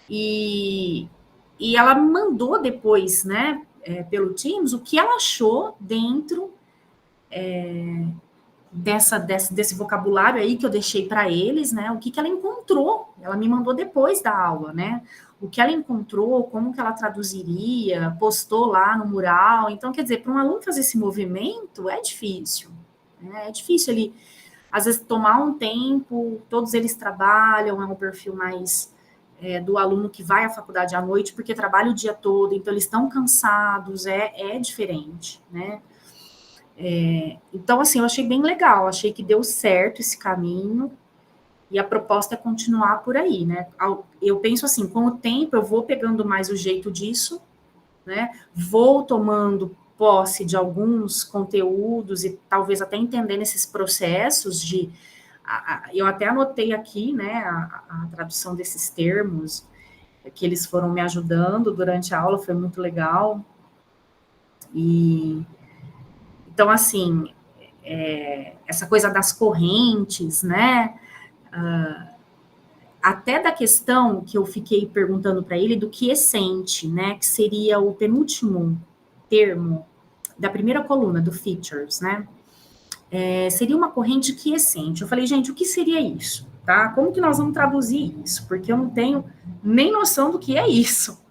E ela mandou depois, né, pelo Teams, o que ela achou dentro desse vocabulário aí que eu deixei para eles, né, o que ela encontrou. Ela me mandou depois da aula, né, o que ela encontrou, como que ela traduziria, postou lá no mural. Então, quer dizer, para um aluno fazer esse movimento é difícil, né? É difícil ele, às vezes, tomar um tempo, todos eles trabalham, é um perfil mais do aluno que vai à faculdade à noite, porque trabalha o dia todo, então eles estão cansados, é diferente, né? Então, assim, eu achei bem legal, achei que deu certo esse caminho, e a proposta é continuar por aí, né? Eu penso assim, com o tempo eu vou pegando mais o jeito disso, né? Vou tomando posse de alguns conteúdos e talvez até entendendo esses processos de... eu até anotei aqui, né, a tradução desses termos, que eles foram me ajudando durante a aula, foi muito legal. E então, assim, essa coisa das correntes, né? Até da questão que eu fiquei perguntando para ele do quiescente, né? Que seria o penúltimo termo da primeira coluna do features, né? Seria uma corrente quiescente. Eu falei, gente, o que seria isso? Tá? Como que nós vamos traduzir isso? Porque eu não tenho nem noção do que é isso.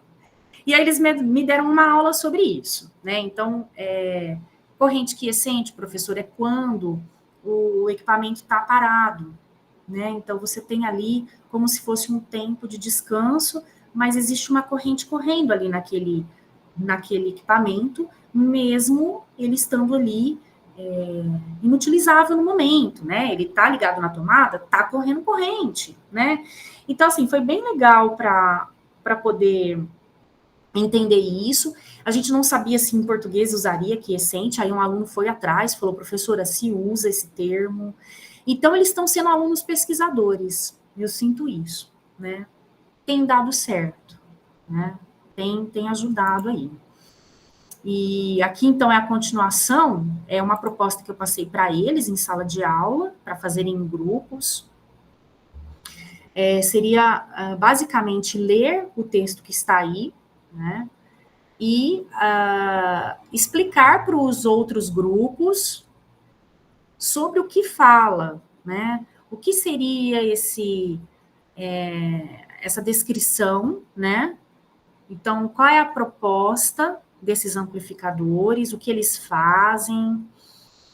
E aí eles me deram uma aula sobre isso, né? Então, corrente quiescente, professor, é quando o equipamento está parado, né? Então, você tem ali como se fosse um tempo de descanso, mas existe uma corrente correndo ali naquele equipamento, mesmo ele estando ali inutilizável no momento, né? Ele tá ligado na tomada, tá correndo corrente, né? Então, assim, foi bem legal para poder entender isso. A gente não sabia se em português usaria quiescente, aí um aluno foi atrás, falou, professora, se usa esse termo. Então, eles estão sendo alunos pesquisadores, eu sinto isso, né? Tem dado certo, né? Tem ajudado aí. E aqui, então, é a continuação, é uma proposta que eu passei para eles em sala de aula, para fazerem em grupos. Seria, basicamente, ler o texto que está aí, né? E explicar para os outros grupos sobre o que fala, né? O que seria essa descrição, né? Então, qual é a proposta desses amplificadores, o que eles fazem.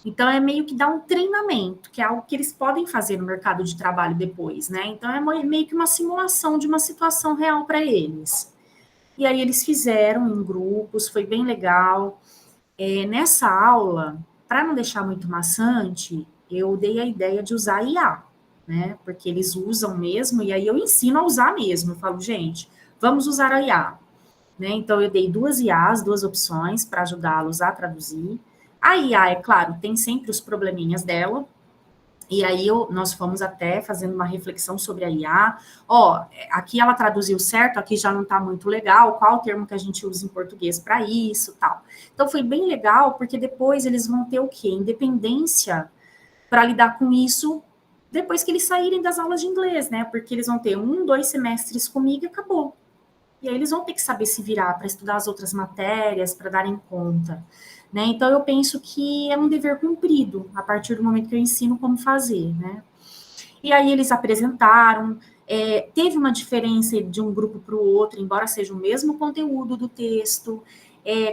Então, é meio que dar um treinamento, que é algo que eles podem fazer no mercado de trabalho depois, né? Então, é meio que uma simulação de uma situação real para eles. E aí, eles fizeram em grupos, foi bem legal. Nessa aula, para não deixar muito maçante, eu dei a ideia de usar IA, né? Porque eles usam mesmo, e aí eu ensino a usar mesmo. Eu falo, gente, vamos usar a IA. Né? Então, eu dei 2 IAs, 2 opções para ajudá-los a traduzir. A IA, é claro, tem sempre os probleminhas dela, e aí nós fomos até fazendo uma reflexão sobre a IA. Aqui ela traduziu certo, aqui já não está muito legal, qual o termo que a gente usa em português para isso, tal. Então, foi bem legal, porque depois eles vão ter o quê? Independência para lidar com isso depois que eles saírem das aulas de inglês, né? Porque eles vão ter 1, 2 semestres comigo e acabou. E aí eles vão ter que saber se virar para estudar as outras matérias, para darem conta, né? Então, eu penso que é um dever cumprido, a partir do momento que eu ensino como fazer, né? E aí eles apresentaram, teve uma diferença de um grupo para o outro, embora seja o mesmo conteúdo do texto,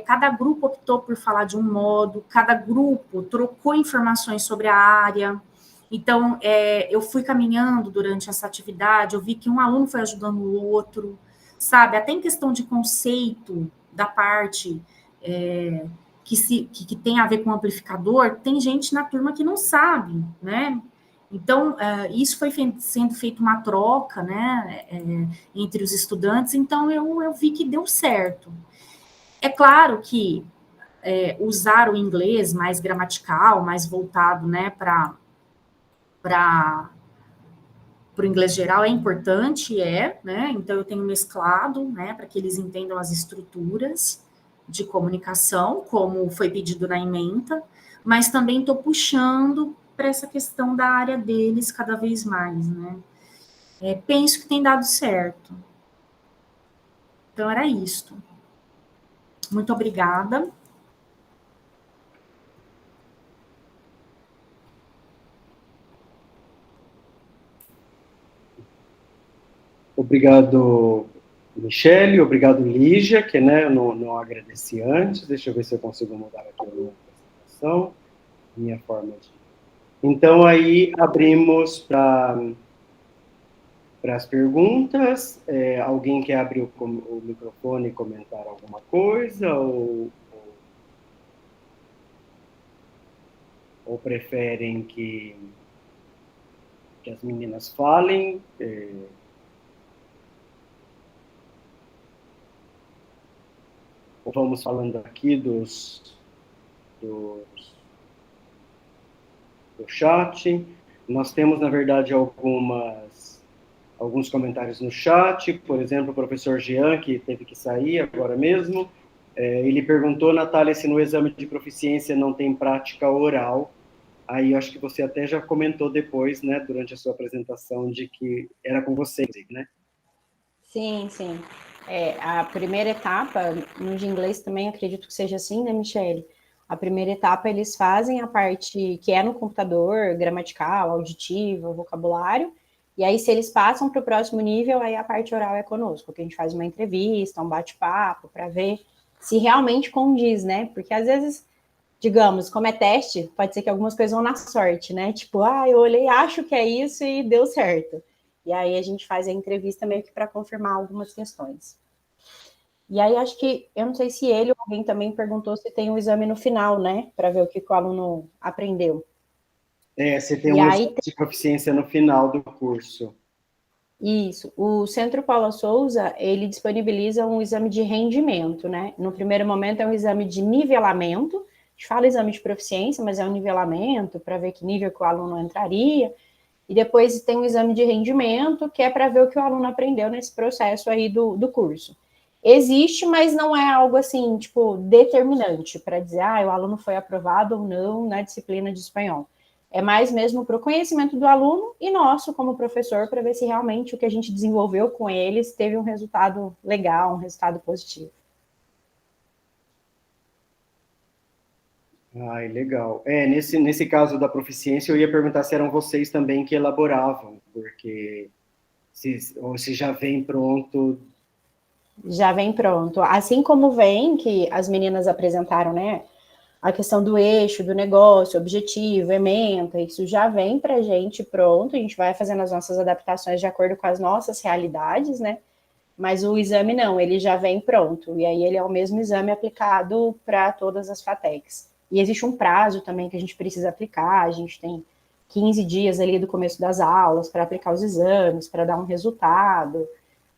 cada grupo optou por falar de um modo, cada grupo trocou informações sobre a área. Então, eu fui caminhando durante essa atividade, eu vi que um aluno foi ajudando o outro, sabe, até em questão de conceito da parte que tem a ver com amplificador, tem gente na turma que não sabe, né? Então, isso foi sendo feito uma troca, né, entre os estudantes, então eu vi que deu certo. É claro que usar o inglês mais gramatical, mais voltado, né, para o inglês geral é importante, né? Então, eu tenho mesclado, né, para que eles entendam as estruturas de comunicação, como foi pedido na ementa, mas também estou puxando para essa questão da área deles cada vez mais, né? Penso que tem dado certo. Então, era isto. Muito obrigada. Obrigado, Michele, obrigado, Lígia, que, né, eu não agradeci antes. Deixa eu ver se eu consigo mudar aqui a minha apresentação, minha forma de... Então, aí, abrimos para as perguntas. Alguém quer abrir o microfone e comentar alguma coisa, ou preferem que as meninas falem? Ou vamos falando aqui do chat. Nós temos, na verdade, alguns comentários no chat. Por exemplo, o professor Jean, que teve que sair agora mesmo, ele perguntou, Natália, se no exame de proficiência não tem prática oral. Aí eu acho que você até já comentou depois, né, durante a sua apresentação, de que era com você, né? Sim, sim. A primeira etapa, no de inglês também acredito que seja assim, né, Michele? A primeira etapa eles fazem a parte que é no computador, gramatical, auditiva, vocabulário, e aí se eles passam para o próximo nível, aí a parte oral é conosco, que a gente faz uma entrevista, um bate-papo, para ver se realmente condiz, né? Porque às vezes, digamos, como é teste, pode ser que algumas coisas vão na sorte, né? Tipo, eu olhei, acho que é isso e deu certo. E aí a gente faz a entrevista meio que para confirmar algumas questões. E aí acho que, eu não sei se ele ou alguém também perguntou se tem um exame no final, né? Para ver o que o aluno aprendeu. Você tem um exame de proficiência no final do curso. Isso. O Centro Paula Souza, ele disponibiliza um exame de rendimento, né? No primeiro momento é um exame de nivelamento. A gente fala exame de proficiência, mas é um nivelamento para ver que nível que o aluno entraria. E depois tem um exame de rendimento, que é para ver o que o aluno aprendeu nesse processo aí do curso. Existe, mas não é algo assim, tipo, determinante para dizer, o aluno foi aprovado ou não na disciplina de espanhol. É mais mesmo para o conhecimento do aluno e nosso como professor, para ver se realmente o que a gente desenvolveu com eles teve um resultado legal, um resultado positivo. Legal. Nesse caso da proficiência, eu ia perguntar se eram vocês também que elaboravam, porque ou se já vem pronto. Já vem pronto. Assim como vem, que as meninas apresentaram, né? A questão do eixo, do negócio, objetivo, ementa, isso já vem para a gente pronto, a gente vai fazendo as nossas adaptações de acordo com as nossas realidades, né? Mas o exame não, ele já vem pronto, e aí ele é o mesmo exame aplicado para todas as FATECs. E existe um prazo também que a gente precisa aplicar, a gente tem 15 dias ali do começo das aulas para aplicar os exames, para dar um resultado.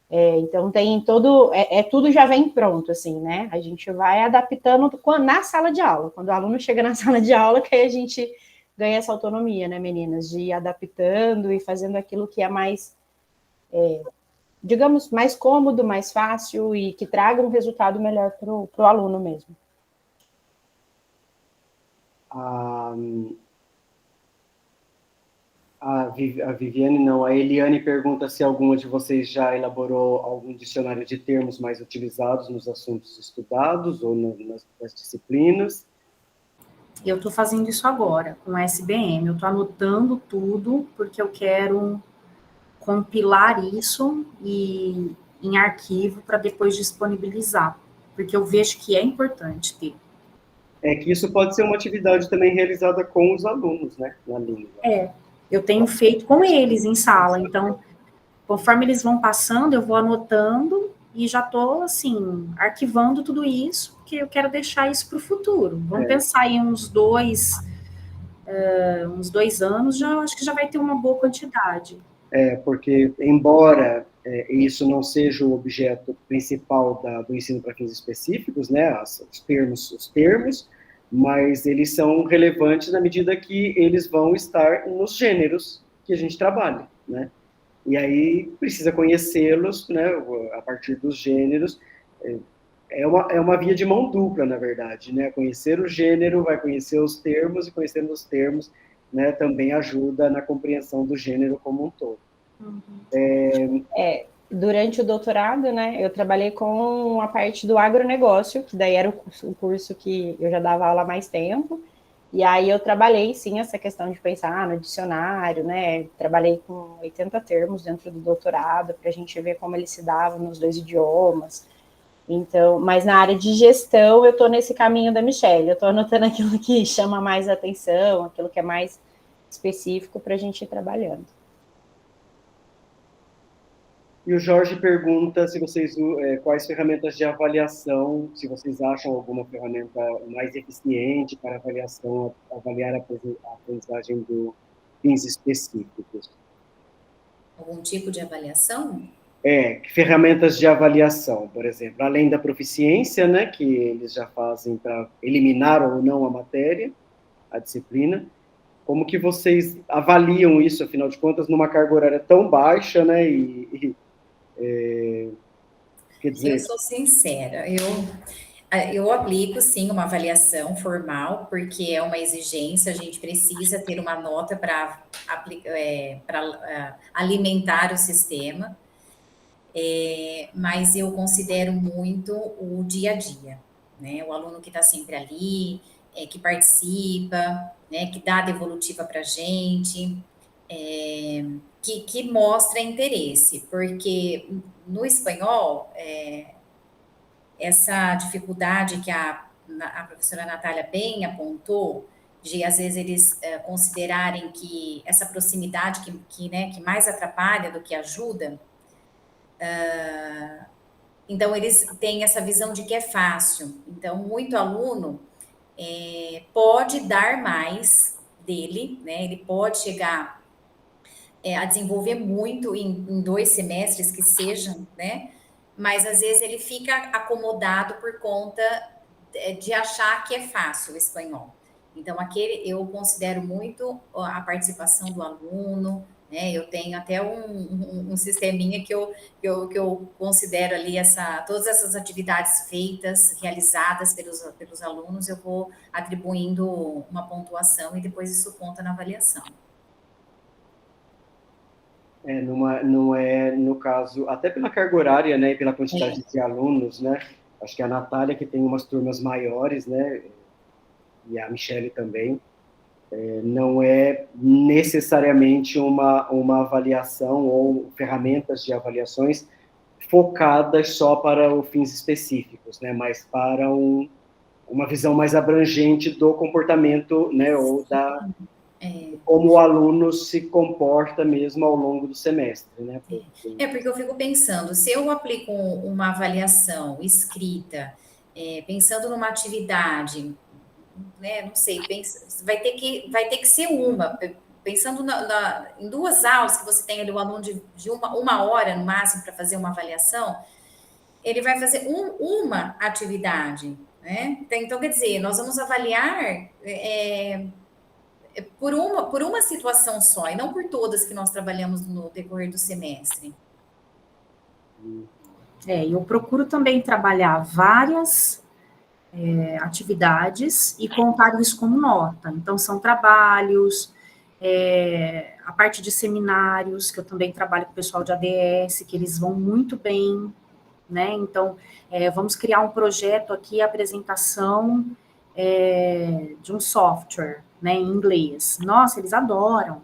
Então tem todo, tudo já vem pronto, assim, né? A gente vai adaptando na sala de aula. Quando o aluno chega na sala de aula, que aí a gente ganha essa autonomia, né, meninas? De ir adaptando e fazendo aquilo que é mais, digamos, mais cômodo, mais fácil e que traga um resultado melhor para o aluno mesmo. A Viviane, não, a Eliane pergunta se alguma de vocês já elaborou algum dicionário de termos mais utilizados nos assuntos estudados ou nas disciplinas. Eu estou fazendo isso agora, com SBM. Eu estou anotando tudo, porque eu quero compilar isso em arquivo para depois disponibilizar, porque eu vejo que é importante ter. Que isso pode ser uma atividade também realizada com os alunos, né, na língua. Eu tenho feito com eles em sala, então, conforme eles vão passando, eu vou anotando e já estou, assim, arquivando tudo isso, porque eu quero deixar isso para o futuro. Vamos pensar em uns 2 anos, já acho que já vai ter uma boa quantidade. Porque, embora isso não seja o objeto principal do ensino para fins específicos, né, os termos, mas eles são relevantes na medida que eles vão estar nos gêneros que a gente trabalha, né? E aí precisa conhecê-los, né, a partir dos gêneros. é uma via de mão dupla, na verdade, né? Conhecer o gênero, vai conhecer os termos, e conhecendo os termos, né, também ajuda na compreensão do gênero como um todo. Durante o doutorado, né, eu trabalhei com a parte do agronegócio, que daí era o curso que eu já dava aula há mais tempo, e aí eu trabalhei, sim, essa questão de pensar no dicionário, né, trabalhei com 80 termos dentro do doutorado, para a gente ver como eles se davam nos dois idiomas. Então, mas na área de gestão, eu estou nesse caminho da Michelle, eu estou anotando aquilo que chama mais atenção, aquilo que é mais específico para a gente ir trabalhando. E o Jorge pergunta se vocês quais ferramentas de avaliação, se vocês acham alguma ferramenta mais eficiente para avaliar a aprendizagem de fins específicos. Algum tipo de avaliação? Ferramentas de avaliação, por exemplo, além da proficiência, né, que eles já fazem para eliminar ou não a matéria, a disciplina. Como que vocês avaliam isso, afinal de contas, numa carga horária tão baixa, né, quer dizer... Eu sou sincera, eu aplico, sim, uma avaliação formal, porque é uma exigência, a gente precisa ter uma nota para alimentar o sistema, mas eu considero muito o dia a dia, né? O aluno que está sempre ali, que participa, né, que dá a devolutiva para a gente, que mostra interesse, porque no espanhol, essa dificuldade que a professora Natália bem apontou, de às vezes eles considerarem que essa proximidade que mais atrapalha do que ajuda, então eles têm essa visão de que é fácil. Então, muito aluno pode dar mais dele, né? Ele pode chegar a desenvolver muito em 2 semestres que sejam, né? Mas às vezes ele fica acomodado por conta de achar que é fácil o espanhol. Então, eu considero muito a participação do aluno, né? Eu tenho até um sisteminha que eu considero ali todas essas atividades feitas, realizadas pelos alunos, eu vou atribuindo uma pontuação e depois isso conta na avaliação. Não é, no caso, até pela carga horária, né, e pela quantidade de alunos, né, acho que a Natália, que tem umas turmas maiores, né, e a Michelle também, não é necessariamente uma avaliação ou ferramentas de avaliações focadas só para os fins específicos, né, mas para uma visão mais abrangente do comportamento, né, ou como o aluno se comporta mesmo ao longo do semestre, né? Porque eu fico pensando, se eu aplico uma avaliação escrita, pensando numa atividade, né, não sei, vai ter que ser pensando em 2 aulas que você tem ali o aluno de uma hora no máximo para fazer uma avaliação, ele vai fazer uma atividade, né? Então, quer dizer, nós vamos avaliar por uma situação só, e não por todas que nós trabalhamos no decorrer do semestre. Eu procuro também trabalhar várias atividades e contar isso como nota. Então, são trabalhos, a parte de seminários, que eu também trabalho com o pessoal de ADS, que eles vão muito bem, né? Então, vamos criar um projeto aqui, apresentação de um software, né, em inglês. Nossa, eles adoram,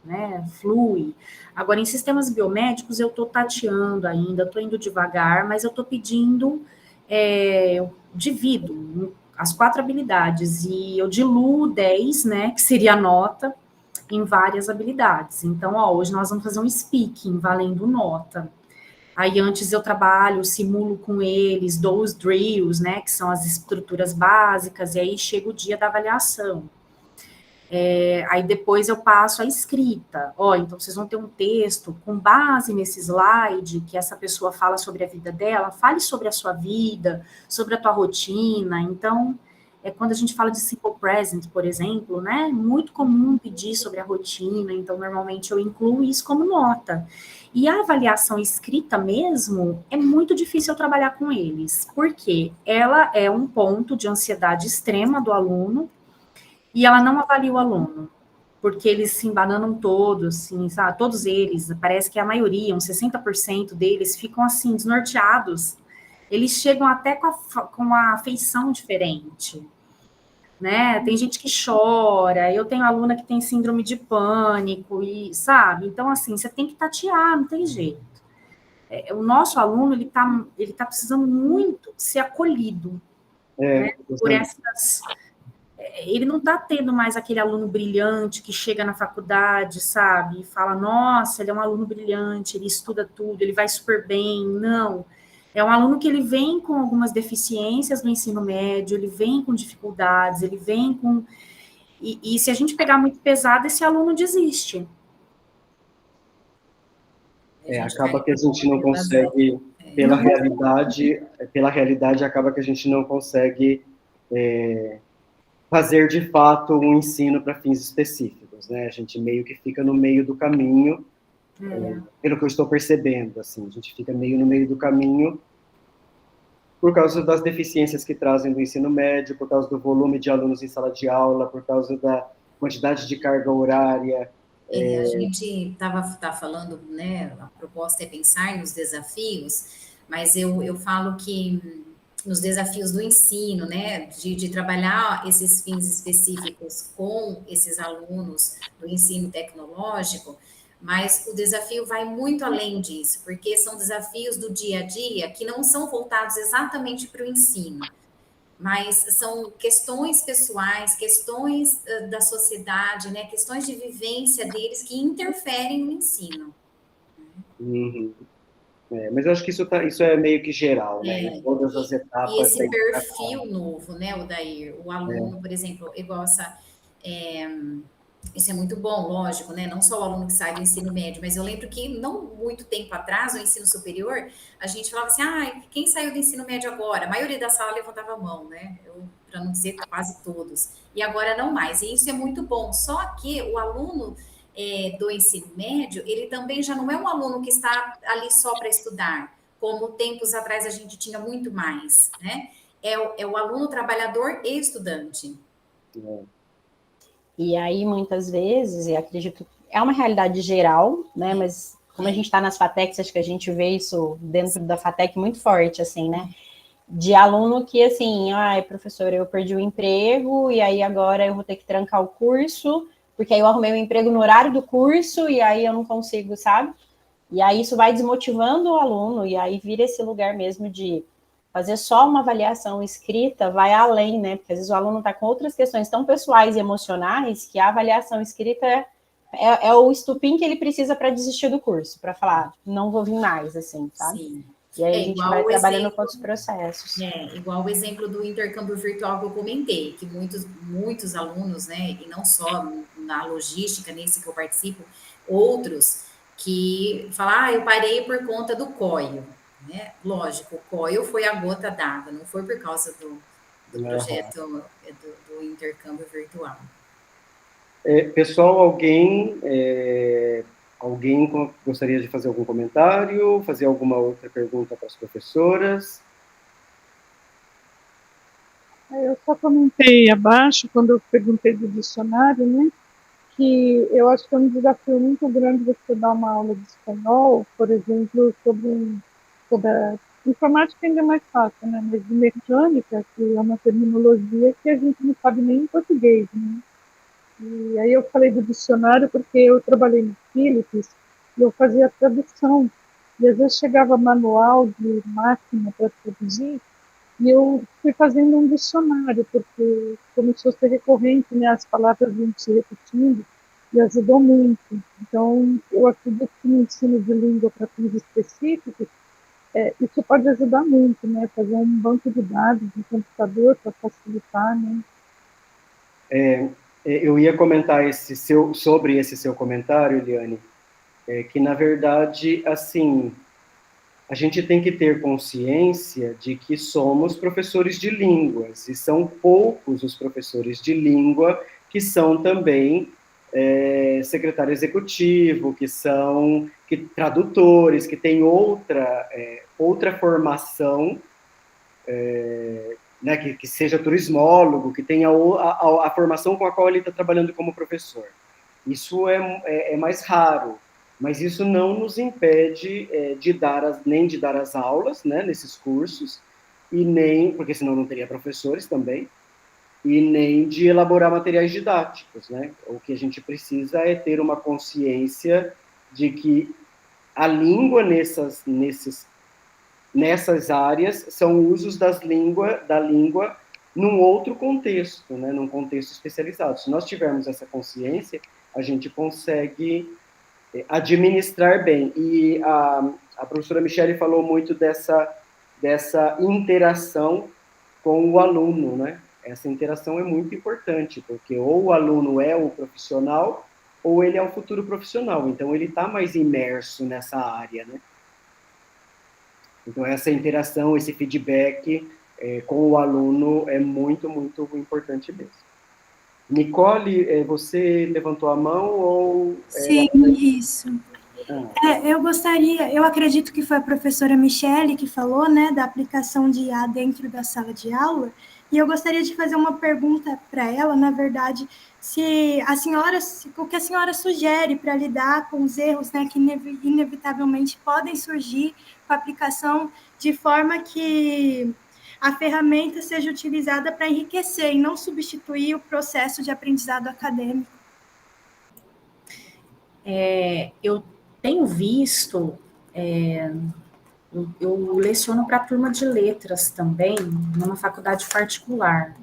né, flui. Agora, em sistemas biomédicos, eu estou tateando ainda, estou indo devagar, mas eu estou pedindo, eu divido as 4 habilidades, e eu diluo 10, né, que seria a nota, em várias habilidades. Então, hoje nós vamos fazer um speaking, valendo nota. Aí, antes eu trabalho, simulo com eles, dou os drills, né, que são as estruturas básicas, e aí chega o dia da avaliação. Aí depois eu passo a escrita. Então vocês vão ter um texto com base nesse slide que essa pessoa fala sobre a vida dela, fale sobre a sua vida, sobre a tua rotina. Então, quando a gente fala de simple present, por exemplo, né, é muito comum pedir sobre a rotina, então normalmente eu incluo isso como nota. E a avaliação escrita mesmo, é muito difícil eu trabalhar com eles, porque ela é um ponto de ansiedade extrema do aluno, e ela não avalia o aluno, porque eles se embananam todos, assim, sabe? Todos eles, parece que a maioria, uns 60% deles, ficam assim, desnorteados. Eles chegam até com a feição diferente, né? Tem gente que chora, eu tenho aluna que tem síndrome de pânico, e sabe? Então, assim, você tem que tatear, não tem jeito. O nosso aluno, ele tá precisando muito ser acolhido, né? Por essas... Ele não está tendo mais aquele aluno brilhante que chega na faculdade, sabe, e fala, nossa, ele é um aluno brilhante, ele estuda tudo, ele vai super bem. Não. É um aluno que ele vem com algumas deficiências no ensino médio, ele vem com dificuldades, ele vem com... E se a gente pegar muito pesado, esse aluno desiste. Acaba que a gente não consegue, pela realidade, acaba que a gente não consegue fazer de fato um ensino para fins específicos, né? A gente meio que fica no meio do caminho, pelo que eu estou percebendo, assim, a gente fica meio no meio do caminho por causa das deficiências que trazem do ensino médio, por causa do volume de alunos em sala de aula, por causa da quantidade de carga horária. A gente tá falando, né, a proposta é pensar nos desafios, mas eu falo que nos desafios do ensino, né, de trabalhar esses fins específicos com esses alunos do ensino tecnológico, mas o desafio vai muito além disso, porque são desafios do dia a dia que não são voltados exatamente para o ensino, mas são questões pessoais, questões da sociedade, né, questões de vivência deles que interferem no ensino. Uhum. Mas eu acho que isso é meio que geral, né? Em todas as etapas. E esse perfil novo, né, Odair? O aluno, por exemplo, igual essa... isso é muito bom, lógico, né? Não só o aluno que sai do ensino médio, mas eu lembro que não muito tempo atrás, no ensino superior, a gente falava assim, quem saiu do ensino médio agora? A maioria da sala levantava a mão, né? Para não dizer quase todos. E agora não mais. E isso é muito bom. Só que o aluno do ensino médio, ele também já não é um aluno que está ali só para estudar, como tempos atrás a gente tinha muito mais, né? É o aluno trabalhador e estudante. E aí, muitas vezes, e acredito, é uma realidade geral, né? Mas como a gente está nas FATECs, acho que a gente vê isso dentro da FATEC muito forte, assim, né? De aluno que, assim, professora, eu perdi o emprego, e aí agora eu vou ter que trancar o curso, porque aí eu arrumei um emprego no horário do curso, e aí eu não consigo, sabe? E aí isso vai desmotivando o aluno, e aí vira esse lugar mesmo de fazer só uma avaliação escrita, vai além, né? Porque às vezes o aluno está com outras questões tão pessoais e emocionais que a avaliação escrita é o estupim que ele precisa para desistir do curso, para falar, não vou vir mais, assim, sabe? Sim. E aí a gente vai trabalhando com outros processos. Igual o exemplo do intercâmbio virtual que eu comentei, que muitos alunos, né, e não só na logística, nesse que eu participo, outros que falam, eu parei por conta do COIO, né? Lógico, o COIO foi a gota d'água, não foi por causa do projeto do intercâmbio virtual. Pessoal, alguém gostaria de fazer algum comentário, fazer alguma outra pergunta para as professoras? Eu só comentei abaixo, quando eu perguntei do dicionário, né, que eu acho que é um desafio muito grande você dar uma aula de espanhol, por exemplo, sobre a informática ainda é mais fácil, né, mas de mecânica, que é uma terminologia que a gente não sabe nem em português, né. E aí eu falei do dicionário porque eu trabalhei no Philips e eu fazia tradução. E às vezes chegava manual de máquina para traduzir e eu fui fazendo um dicionário, porque começou a ser recorrente, né, as palavras vinham se repetindo e ajudou muito. Então, eu acredito que no ensino de língua para fins específicos, isso pode ajudar muito, né, fazer um banco de dados no computador para facilitar, né. Eu ia comentar sobre esse seu comentário, Eliane, que, na verdade, assim, a gente tem que ter consciência de que somos professores de línguas, e são poucos os professores de língua que são também secretário executivo, que tradutores, que têm outra formação, né, que seja turismólogo, que tenha a formação com a qual ele está trabalhando como professor. Isso é mais raro, mas isso não nos impede nem de dar as aulas, né, nesses cursos, e nem, porque senão não teria professores também, e nem de elaborar materiais didáticos, né? O que a gente precisa é ter uma consciência de que a língua nessas áreas são usos da língua num outro contexto, né? Num contexto especializado. Se nós tivermos essa consciência, a gente consegue administrar bem. E a professora Michele falou muito dessa interação com o aluno, né? Essa interação é muito importante, porque ou o aluno é o profissional, ou ele é o futuro profissional, então ele está mais imerso nessa área, né? Então essa interação, esse feedback com o aluno é muito, muito importante mesmo. Nicole, você levantou a mão ou... Sim, isso. Eu acredito que foi a professora Michele que falou, né, da aplicação de IA dentro da sala de aula, e eu gostaria de fazer uma pergunta para ela, na verdade, o que a senhora sugere para lidar com os erros, né, que inevitavelmente podem surgir com a aplicação, de forma que a ferramenta seja utilizada para enriquecer e não substituir o processo de aprendizado acadêmico. Eu tenho visto, eu leciono para a turma de letras também, numa faculdade particular.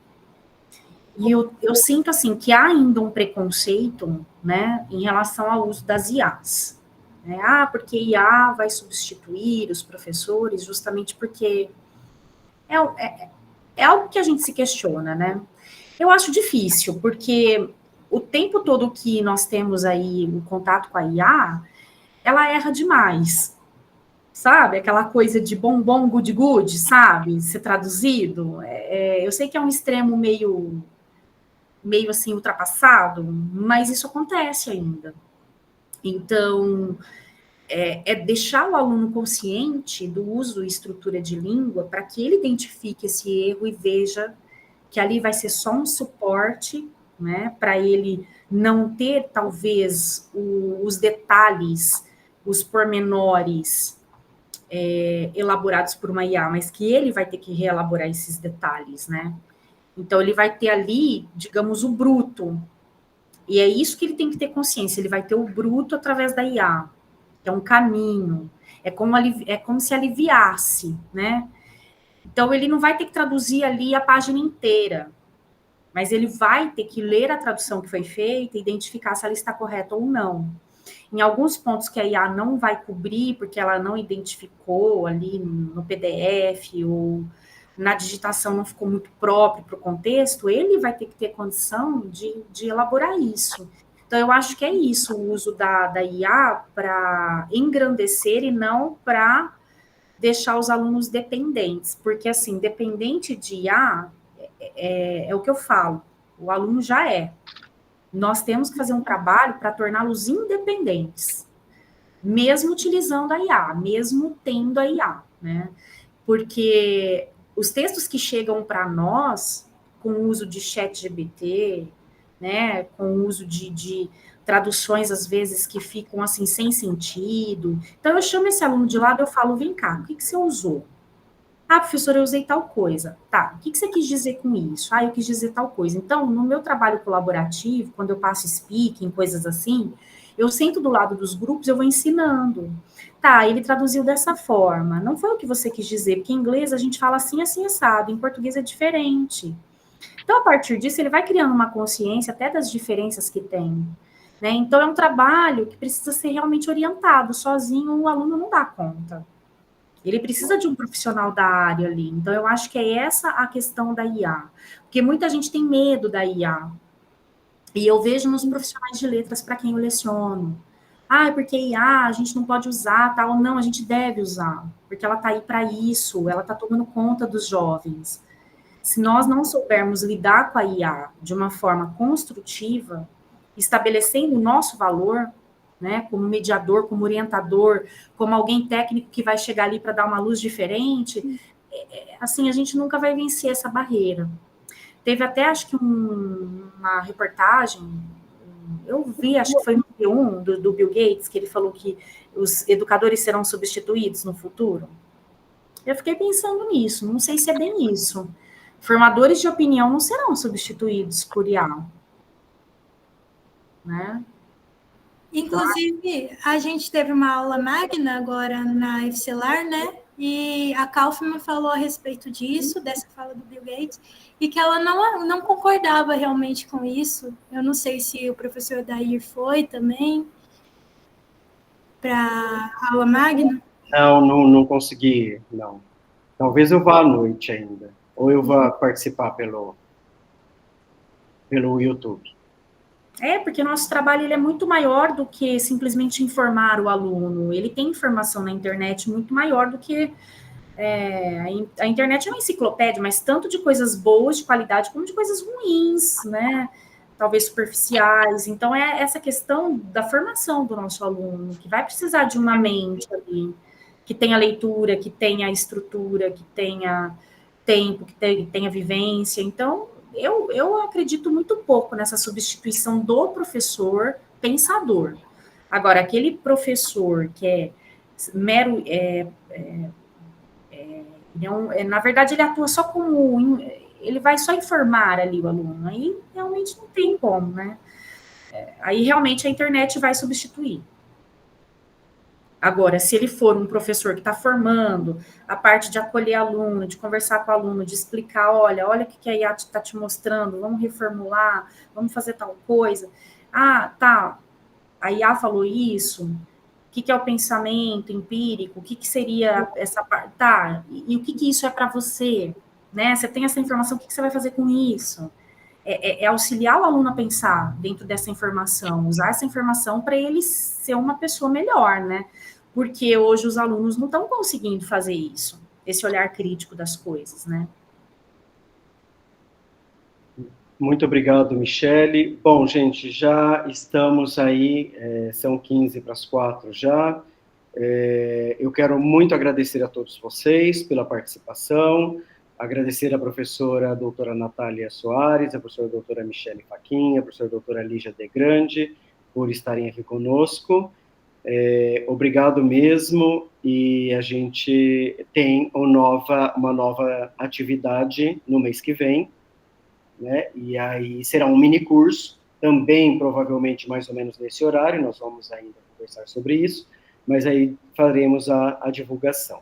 E eu sinto, assim, que há ainda um preconceito, né, em relação ao uso das IAs. Né? Porque IA vai substituir os professores, justamente porque é algo que a gente se questiona, né? Eu acho difícil, porque o tempo todo que nós temos aí o contato com a IA, ela erra demais, sabe? Aquela coisa de bom, good, good, sabe? Ser traduzido. Eu sei que é um extremo meio assim, ultrapassado, mas isso acontece ainda. Então, deixar o aluno consciente do uso e estrutura de língua para que ele identifique esse erro e veja que ali vai ser só um suporte, né, para ele não ter, talvez, os detalhes, os pormenores elaborados por uma IA, mas que ele vai ter que reelaborar esses detalhes, né? Então, ele vai ter ali, digamos, o bruto. E é isso que ele tem que ter consciência. Ele vai ter o bruto através da IA, que é um caminho. É como se aliviasse, né? Então, ele não vai ter que traduzir ali a página inteira, mas ele vai ter que ler a tradução que foi feita e identificar se ela está correta ou não. Em alguns pontos que a IA não vai cobrir, porque ela não identificou ali no PDF ou na digitação não ficou muito próprio para o contexto, ele vai ter que ter condição de elaborar isso. Então, eu acho que é isso, o uso da IA para engrandecer e não para deixar os alunos dependentes, porque, assim, dependente de IA é o que eu falo, o aluno já é. Nós temos que fazer um trabalho para torná-los independentes, mesmo utilizando a IA, mesmo tendo a IA, né? Porque os textos que chegam para nós, com o uso de ChatGPT, né, com o uso de traduções, às vezes, que ficam, assim, sem sentido. Então, eu chamo esse aluno de lado e eu falo, vem cá, o que você usou? Professora, eu usei tal coisa. Tá, o que você quis dizer com isso? Eu quis dizer tal coisa. Então, no meu trabalho colaborativo, quando eu passo speaking, coisas assim, eu sento do lado dos grupos, eu vou ensinando. Tá, ele traduziu dessa forma. Não foi o que você quis dizer, porque em inglês a gente fala assim, assim, assado. Em português é diferente. Então, a partir disso, ele vai criando uma consciência até das diferenças que tem. Né? Então, é um trabalho que precisa ser realmente orientado. Sozinho, o aluno não dá conta. Ele precisa de um profissional da área ali. Então, eu acho que é essa a questão da IA. Porque muita gente tem medo da IA. E eu vejo nos profissionais de letras para quem eu leciono. Ah, é porque IA a gente não pode usar, tal. Não, a gente deve usar, porque ela está aí para isso, ela está tomando conta dos jovens. Se nós não soubermos lidar com a IA de uma forma construtiva, estabelecendo o nosso valor, né, como mediador, como orientador, como alguém técnico que vai chegar ali para dar uma luz diferente, assim, a gente nunca vai vencer essa barreira. Teve até, acho que uma reportagem, eu vi, acho que foi no P1 do Bill Gates, que ele falou que os educadores serão substituídos no futuro. Eu fiquei pensando nisso, não sei se é bem isso. Formadores de opinião não serão substituídos por IA, né? Inclusive, a gente teve uma aula magna agora na EFCELAR, né? E a Kaufman falou a respeito disso, dessa fala do Bill Gates, e que ela não concordava realmente com isso. Eu não sei se o professor Dair foi também para a aula magna. Não consegui, não. Talvez eu vá à noite ainda, ou eu vá participar pelo YouTube. Porque o nosso trabalho ele é muito maior do que simplesmente informar o aluno. Ele tem informação na internet muito maior do que... a internet é uma enciclopédia, mas tanto de coisas boas, de qualidade, como de coisas ruins, né? Talvez superficiais. Então, é essa questão da formação do nosso aluno, que vai precisar de uma mente ali, que tenha leitura, que tenha estrutura, que tenha tempo, que tenha vivência. Então, eu acredito muito pouco nessa substituição do professor pensador. Agora, aquele professor que é mero... na verdade, ele atua só como... Ele vai só informar ali o aluno. Aí, realmente, não tem como, né? Aí, realmente, a internet vai substituir. Agora, se ele for um professor que está formando, a parte de acolher aluno, de conversar com o aluno, de explicar, olha o que a IA está te mostrando, vamos reformular, vamos fazer tal coisa. Ah, tá, a IA falou isso, o que é o pensamento empírico, o que seria essa parte, tá, e o que isso é para você, né? Você tem essa informação, o que você vai fazer com isso? É auxiliar o aluno a pensar dentro dessa informação, usar essa informação para ele ser uma pessoa melhor, né? Porque hoje os alunos não estão conseguindo fazer isso, esse olhar crítico das coisas, né? Muito obrigado, Michele. Bom, gente, já estamos aí, são 15:45 já. Eu quero muito agradecer a todos vocês pela participação, agradecer a professora doutora Natália Soares, a professora doutora Michele Fachin, a professora doutora Lígia De Grande, por estarem aqui conosco. Obrigado mesmo, e a gente tem uma nova atividade no mês que vem, né? E aí será um mini curso, também provavelmente mais ou menos nesse horário, nós vamos ainda conversar sobre isso, mas aí faremos a divulgação.